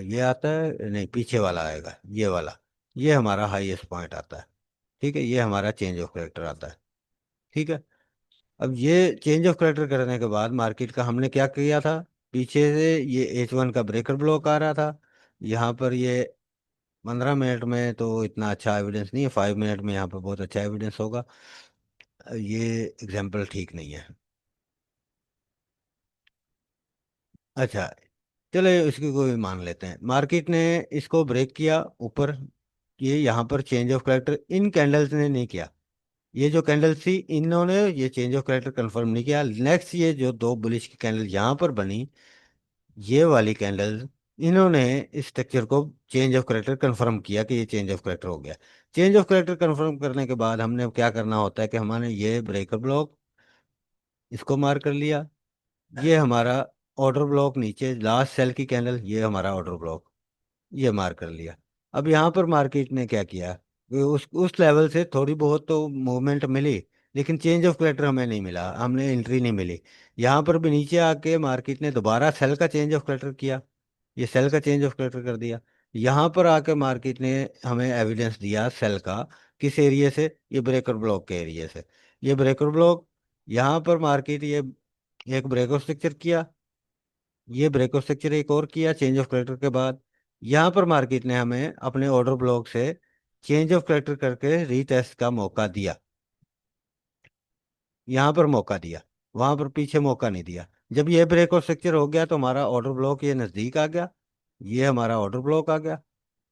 ये आता है नहीं, पीछे वाला आएगा ये वाला। ये हमारा हाईएस्ट पॉइंट आता है। ठीक है। ये हमारा चेंज ऑफ करेक्टर आता है। ठीक है। अब ये चेंज ऑफ करेक्टर करने के बाद मार्केट का हमने क्या किया था, पीछे से ये H1 का ब्रेकर ब्लॉक आ रहा था। यहाँ पर ये 15 मिनट में तो इतना अच्छा एविडेंस नहीं है, 5 मिनट में यहाँ पर बहुत अच्छा एविडेंस होगा। ये एग्जाम्पल ठीक नहीं है। अच्छा, चलो इसकी कोई मान लेते हैं। मार्केट ने इसको ब्रेक किया ऊपर। ये यहाँ पर change of character in candles ने नहीं किया। ये जो कैंडल थी इन्होंने ये चेंज ऑफ करेक्टर कंफर्म नहीं किया। नेक्स्ट ये जो दो बुलिश की कैंडल यहाँ पर बनी, ये वाली कैंडल, इन्होंने इस स्ट्रक्चर को चेंज ऑफ करेक्टर कंफर्म किया कि ये चेंज ऑफ करेक्टर हो गया। चेंज ऑफ करेक्टर कंफर्म करने के बाद हमने क्या करना होता है कि हमारे ये ब्रेकर ब्लॉक इसको मार कर लिया। ये हमारा ऑर्डर ब्लॉक नीचे लास्ट सेल की कैंडल, ये हमारा ऑर्डर ब्लॉक, ये मार कर लिया। अब यहाँ पर मार्केट ने क्या किया कि उस लेवल से थोड़ी बहुत तो मूवमेंट मिली, लेकिन चेंज ऑफ करेक्टर हमें नहीं मिला, हमने एंट्री नहीं मिली। यहाँ पर भी नीचे आके मार्केट ने दोबारा सेल का चेंज ऑफ करेक्टर किया। ये सेल का चेंज ऑफ करेक्टर कर दिया। यहाँ पर आके मार्केट ने हमें एविडेंस दिया सेल का। किस एरिया से? ये ब्रेकर ब्लॉक के एरिया से। ये ब्रेकर ब्लॉक, यहाँ पर मार्केट ये एक ब्रेक ऑफ स्ट्रक्चर किया। ये ब्रेक ऑफ स्ट्रक्चर एक और किया चेंज ऑफ करेक्टर के बाद। यहाँ पर मार्केट ने हमें अपने ऑर्डर ब्लॉक से चेंज ऑफ करेक्टर करके रीटेस्ट का मौका दिया। यहाँ पर मौका दिया, वहां पर पीछे मौका नहीं दिया। जब ये ब्रेक ऑफ स्ट्रक्चर हो गया तो हमारा ऑर्डर ब्लॉक ये नज़दीक आ गया। ये हमारा ऑर्डर ब्लॉक आ गया।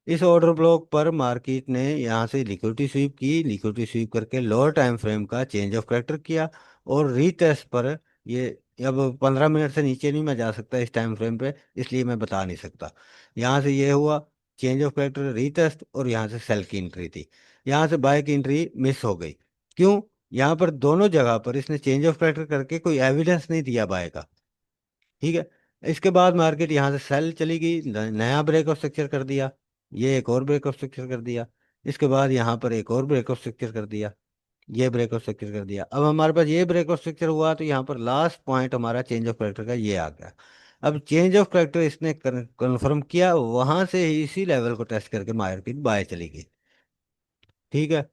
इस ऑर्डर ब्लॉक पर मार्केट ने यहाँ से लिक्विडिटी स्वीप की, लिक्विडिटी स्वीप करके लोअर टाइम फ्रेम का चेंज ऑफ करेक्टर किया और रीटेस्ट पर ये अब 15 मिनट से नीचे नहीं मैं जा सकता इस टाइम फ्रेम पे, इसलिए मैं बता नहीं सकता। यहाँ से ये हुआ चेंज ऑफ करेक्टर रीटेस्ट, और यहाँ से सेल की एंट्री थी। यहाँ से बाय की एंट्री मिस हो गई। क्यों? यहाँ पर दोनों जगह पर इसने चेंज ऑफ करेक्टर करके कोई एविडेंस नहीं दिया बाय का। ठीक है। इसके बाद मार्केट यहाँ से सेल चली गई, नया ब्रेक ऑफ स्ट्रक्चर कर दिया। ये एक और ब्रेक ऑफ स्ट्रक्चर कर दिया। इसके बाद यहाँ पर एक और ब्रेक ऑफ स्ट्रक्चर कर दिया। ये ब्रेक ऑफ स्ट्रक्चर कर दिया। अब हमारे पास ये ब्रेक ऑफ स्ट्रक्चर हुआ, तो यहाँ पर लास्ट पॉइंट हमारा चेंज ऑफ करेक्टर का ये आ गया। अब चेंज ऑफ करेक्टर इसने कंफर्म किया, वहां से ही इसी लेवल को टेस्ट करके मार्केट बाय चली गई। ठीक है।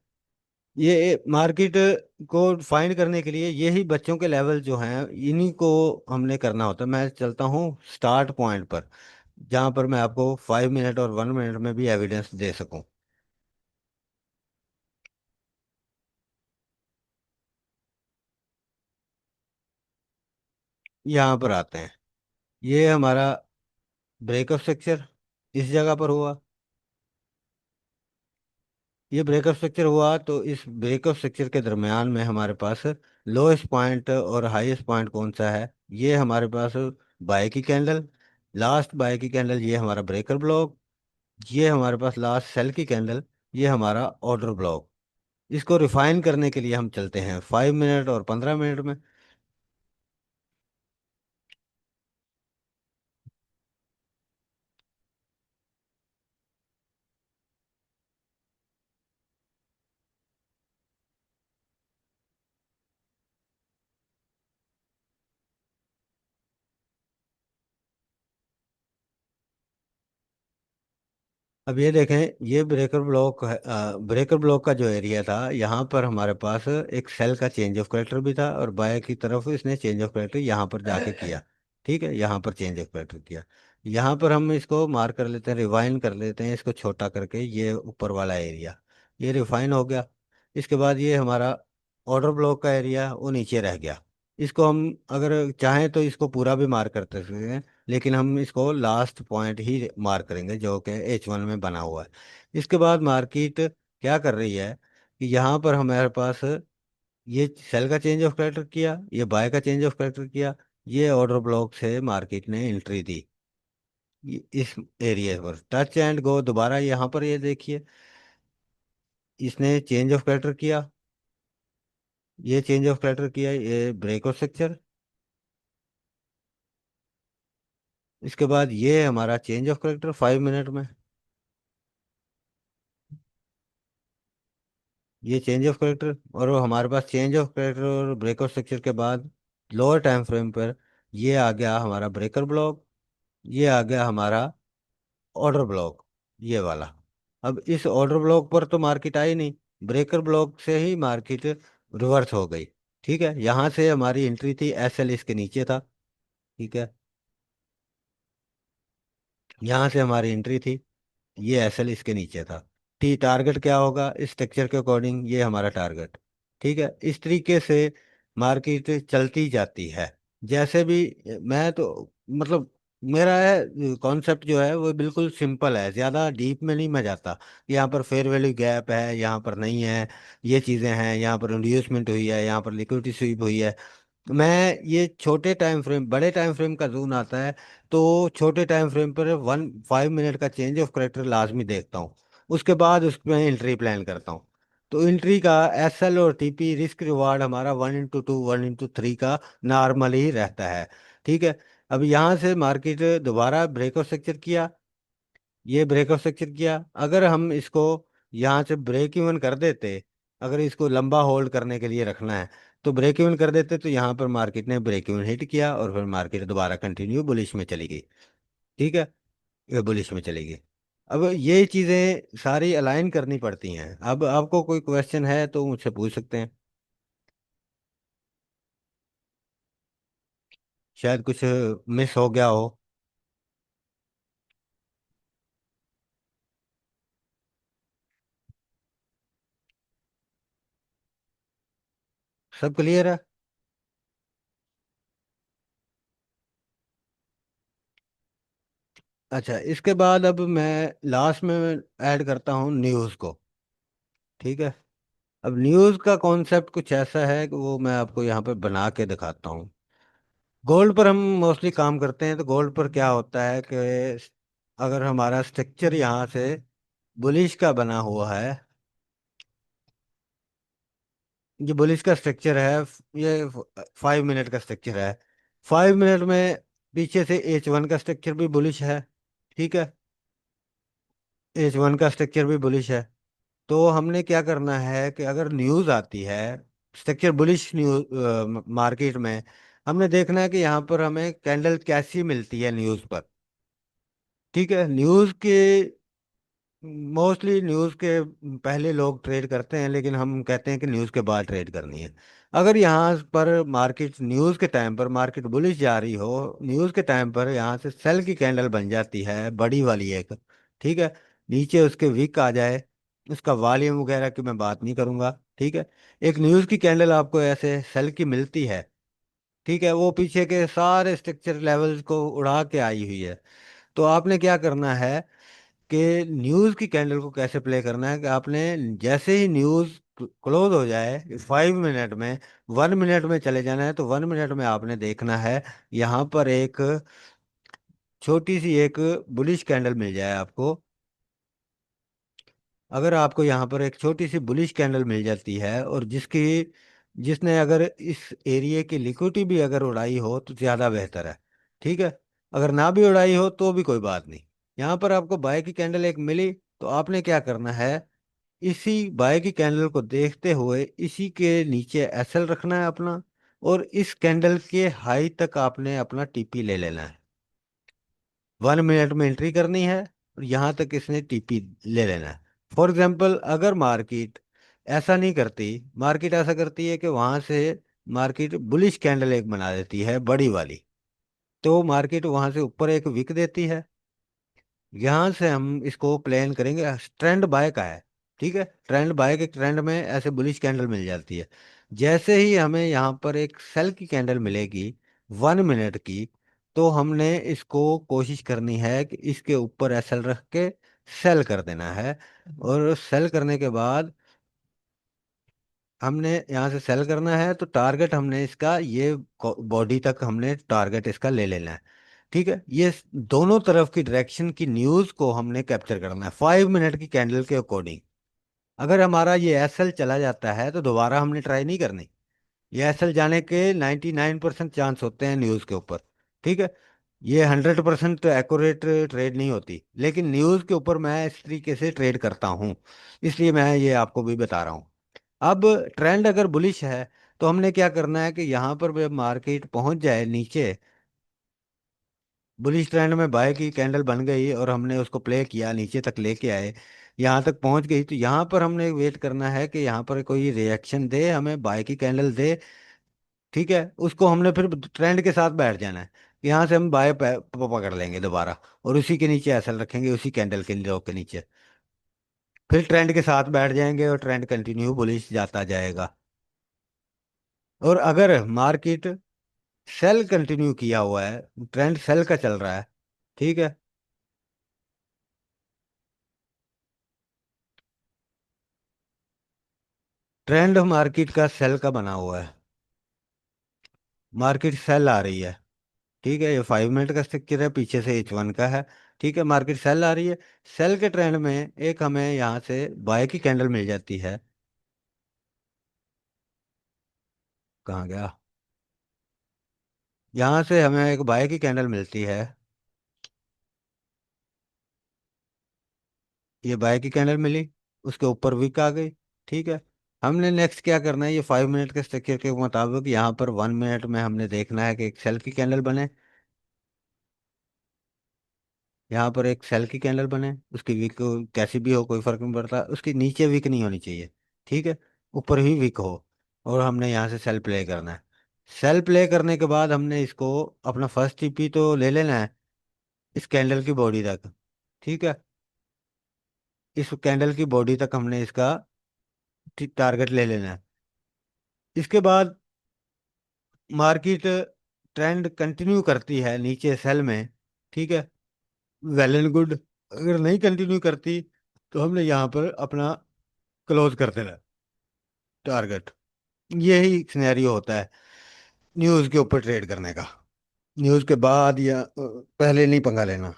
ये मार्केट को फाइंड करने के लिए यही बच्चों के लेवल जो हैं इन्हीं को हमने करना होता है। मैं चलता हूँ स्टार्ट पॉइंट पर, जहां पर मैं आपको 5 मिनट और 1 मिनट में भी एविडेंस दे सकूं। यहाँ पर आते हैं। ये हमारा ब्रेक ऑफ स्ट्रक्चर इस जगह पर हुआ। ये ब्रेकअप स्ट्रक्चर हुआ, तो इस ब्रेकअप स्ट्रक्चर के दरमियान में हमारे पास लोएस्ट पॉइंट और हाईएस्ट पॉइंट कौन सा है? ये हमारे पास बाय की कैंडल, लास्ट बाय की कैंडल, ये हमारा ब्रेकर ब्लॉक, ये हमारे पास लास्ट सेल की कैंडल, ये हमारा ऑर्डर ब्लॉक। इसको रिफाइन करने के लिए हम चलते हैं 5 मिनट और 15 मिनट में। अब ये देखें, ये ब्रेकर ब्लॉक है। ब्रेकर ब्लॉक का जो एरिया था, यहाँ पर हमारे पास एक सेल का चेंज ऑफ करेक्टर भी था, और बाय की तरफ इसने चेंज ऑफ करेक्टर यहाँ पर जाके किया। ठीक है, यहाँ पर चेंज ऑफ करेक्टर किया। यहाँ पर हम इसको मार्क कर लेते हैं, रिवाइन कर लेते हैं इसको छोटा करके, ये ऊपर वाला एरिया ये रिफाइन हो गया। इसके बाद ये हमारा ऑर्डर ब्लॉक का एरिया वो नीचे रह गया। इसको हम अगर चाहें तो इसको पूरा भी मार्क कर सकते हैं, लेकिन हम इसको लास्ट पॉइंट ही मार्क करेंगे जो कि H1 में बना हुआ है। इसके बाद मार्केट क्या कर रही है कि यहाँ पर हमारे पास ये सेल का चेंज ऑफ करेक्टर किया, ये बाय का चेंज ऑफ करेक्टर किया, ये ऑर्डर ब्लॉक से मार्केट ने एंट्री दी। इस एरिया पर टच एंड गो दोबारा यहाँ पर ये देखिए, इसने चेंज ऑफ करेक्टर किया, ये चेंज ऑफ करेक्टर किया, ये ब्रेक ऑफ स्ट्रक्चर। इसके बाद ये हमारा चेंज ऑफ करेक्टर 5 मिनट में, ये चेंज ऑफ करेक्टर, और वो हमारे पास चेंज ऑफ करेक्टर और ब्रेकआउट स्ट्रक्चर के बाद लोअर टाइम फ्रेम पर ये आ गया हमारा ब्रेकर ब्लॉक, ये आ गया हमारा ऑर्डर ब्लॉक, ये वाला। अब इस ऑर्डर ब्लॉक पर तो मार्केट आई नहीं, ब्रेकर ब्लॉक से ही मार्केट रिवर्स हो गई। ठीक है, यहाँ से हमारी एंट्री थी, SL इसके नीचे था। ठीक है, यहाँ से हमारी एंट्री थी, ये SL इसके नीचे था। टारगेट क्या होगा इस स्ट्रक्चर के अकॉर्डिंग? ये हमारा टारगेट। ठीक है, इस तरीके से मार्केट चलती जाती है। जैसे भी मैं तो मतलब मेरा है कॉन्सेप्ट जो है वो बिल्कुल सिंपल है, ज़्यादा डीप में नहीं मैं जाता। यहाँ पर फेयर वैल्यू गैप है, यहाँ पर नहीं है, ये चीज़ें हैं, यहाँ पर इंड्यूसमेंट हुई है, यहाँ पर लिक्विडिटी स्वीप हुई है। मैं ये छोटे टाइम फ्रेम, बड़े टाइम फ्रेम का जोन आता है, तो छोटे टाइम फ्रेम पर 5 मिनट का चेंज ऑफ करेक्टर लाजमी देखता हूँ। उसके बाद उसमें एंट्री प्लान करता हूँ। तो एंट्री का SL और TP रिस्क रिवार्ड हमारा 1:2 1:3 का नॉर्मल ही रहता है। ठीक है। अब यहाँ से मार्केट दोबारा ब्रेकआउट स्ट्रक्चर किया, ये ब्रेकआउट स्ट्रक्चर किया। अगर हम इसको यहाँ से ब्रेक इवन कर देते, अगर इसको लंबा होल्ड करने के लिए रखना है तो ब्रेक इवन कर देते, तो यहाँ पर मार्केट ने ब्रेक इवन हिट किया और फिर मार्केट दोबारा कंटिन्यू बुलिश में चली गई। ठीक है, ये बुलिश में चली गई। अब ये चीज़ें सारी अलाइन करनी पड़ती हैं। अब आपको कोई क्वेश्चन है तो मुझसे पूछ सकते हैं, शायद कुछ मिस हो गया हो। सब क्लियर है? अच्छा, इसके बाद अब मैं लास्ट में ऐड करता हूँ न्यूज़ को। ठीक है। अब न्यूज़ का कॉन्सेप्ट कुछ ऐसा है कि वो मैं आपको यहाँ पे बना के दिखाता हूँ। गोल्ड पर हम मोस्टली काम करते हैं। तो गोल्ड पर क्या होता है कि अगर हमारा स्ट्रक्चर यहाँ से बुलिश का बना हुआ है, ये बुलिश का स्ट्रक्चर है, ये 5 मिनट का स्ट्रक्चर है। 5 मिनट में पीछे से H1 का स्ट्रक्चर भी बुलिश है। ठीक है, H1 का स्ट्रक्चर भी बुलिश है। तो हमने क्या करना है कि अगर न्यूज़ आती है, स्ट्रक्चर बुलिश न्यूज मार्केट में, हमने देखना है कि यहाँ पर हमें कैंडल कैसी मिलती है न्यूज़ पर। ठीक है, न्यूज़ के मोस्टली न्यूज़ के पहले लोग ट्रेड करते हैं, लेकिन हम कहते हैं कि न्यूज़ के बाद ट्रेड करनी है। अगर यहाँ पर मार्केट न्यूज़ के टाइम पर मार्केट बुलिश जा रही हो, न्यूज़ के टाइम पर यहाँ से सेल की कैंडल बन जाती है बड़ी वाली एक। ठीक है, नीचे उसके विक आ जाए, उसका वॉल्यूम वगैरह की मैं बात नहीं करूंगा। ठीक है, एक न्यूज़ की कैंडल आपको ऐसे सेल की मिलती है। ठीक है, वो पीछे के सारे स्ट्रक्चर लेवल्स को उड़ा के आई हुई है। तो आपने क्या करना है कि न्यूज़ की कैंडल को कैसे प्ले करना है कि आपने जैसे ही न्यूज़ क्लोज हो जाए 5 मिनट में, 1 मिनट में चले जाना है। तो 1 मिनट में आपने देखना है यहाँ पर एक छोटी सी एक बुलिश कैंडल मिल जाए आपको। अगर आपको यहाँ पर एक छोटी सी बुलिश कैंडल मिल जाती है और जिसने अगर इस एरिया की लिक्विडिटी भी अगर उड़ाई हो तो ज़्यादा बेहतर है। ठीक है, अगर ना भी उड़ाई हो तो भी कोई बात नहीं। यहाँ पर आपको बाय की कैंडल एक मिली, तो आपने क्या करना है, इसी बाय की कैंडल को देखते हुए इसी के नीचे एसएल रखना है अपना, और इस कैंडल के हाई तक आपने अपना टीपी ले लेना है। 1 मिनट में एंट्री करनी है और यहाँ तक इसने टीपी ले लेना है। फॉर एग्जाम्पल, अगर मार्केट ऐसा नहीं करती, मार्केट ऐसा करती है कि वहां से मार्केट बुलिश कैंडल एक बना देती है बड़ी वाली, तो मार्केट वहां से ऊपर एक विक देती है। यहाँ से हम इसको प्लान करेंगे, ट्रेंड बाय का है। ठीक है, ट्रेंड बाय के ट्रेंड में ऐसे बुलिश कैंडल मिल जाती है। जैसे ही हमें यहाँ पर एक सेल की कैंडल मिलेगी 1 मिनट की, तो हमने इसको कोशिश करनी है कि इसके ऊपर एसएल रख के सेल कर देना है। और सेल करने के बाद हमने यहाँ से सेल करना है, तो टारगेट हमने इसका ये बॉडी तक हमने टारगेट इसका ले लेना है। ठीक है, ये दोनों तरफ की डायरेक्शन की न्यूज को हमने कैप्चर करना है 5 मिनट की कैंडल के अकॉर्डिंग। अगर हमारा ये एसएल चला जाता है तो दोबारा हमने ट्राई नहीं करनी। ये एसएल जाने के 99% चांस होते हैं न्यूज के ऊपर। ठीक है, ये 100% एक्यूरेट ट्रेड नहीं होती, लेकिन न्यूज के ऊपर मैं इस तरीके से ट्रेड करता हूँ, इसलिए मैं ये आपको भी बता रहा हूँ। अब ट्रेंड अगर बुलिश है, तो हमने क्या करना है कि यहाँ पर जब मार्केट पहुंच जाए नीचे, बुलिश ट्रेंड में बाय की कैंडल बन गई और हमने उसको प्ले किया, नीचे तक लेके आए, यहाँ तक पहुंच गई, तो यहाँ पर हमने वेट करना है कि यहाँ पर कोई रिएक्शन दे, हमें बाय की कैंडल दे। ठीक है, उसको हमने फिर ट्रेंड के साथ बैठ जाना है। यहाँ से हम बाय पकड़ लेंगे दोबारा, और उसी के नीचे एसएल रखेंगे, उसी कैंडल के लो के नीचे, फिर ट्रेंड के साथ बैठ जाएंगे और ट्रेंड कंटिन्यू बुलिश जाता जाएगा। और अगर मार्केट सेल कंटिन्यू किया हुआ है, ट्रेंड सेल का चल रहा है। ठीक है, ट्रेंड मार्केट का सेल का बना हुआ है, मार्केट सेल आ रही है। ठीक है, ये 5 मिनट का स्ट्रक्चर है, पीछे से H1 का है। ठीक है, मार्केट सेल आ रही है। सेल के ट्रेंड में एक हमें यहाँ से बाय की कैंडल मिल जाती है। कहाँ गया, यहाँ से हमें एक बाय की कैंडल मिलती है, ये बाय की कैंडल मिली, उसके ऊपर विक आ गई। ठीक है, हमने नेक्स्ट क्या करना है, ये 5 मिनट के स्ट्रक्चर के मुताबिक यहाँ पर 1 मिनट में हमने देखना है कि एक सेल की कैंडल बने। यहाँ पर एक सेल की कैंडल बने, उसकी विक कैसी भी हो कोई फर्क नहीं पड़ता, उसकी नीचे विक नहीं होनी चाहिए। ठीक है, ऊपर ही विक हो। और हमने यहाँ से सेल प्ले करना है। सेल प्ले करने के बाद हमने इसको अपना फर्स्ट टीपी तो ले लेना है इस कैंडल की बॉडी तक। ठीक है, इस कैंडल की बॉडी तक हमने इसका टारगेट ले लेना है। इसके बाद मार्केट ट्रेंड कंटिन्यू करती है नीचे सेल में। ठीक है, वेल एंड गुड। अगर नहीं कंटिन्यू करती, तो हमने यहाँ पर अपना क्लोज कर देना टारगेट। यही सिनेरियो होता है न्यूज़ के ऊपर ट्रेड करने का। न्यूज़ के बाद या पहले नहीं पंगा लेना।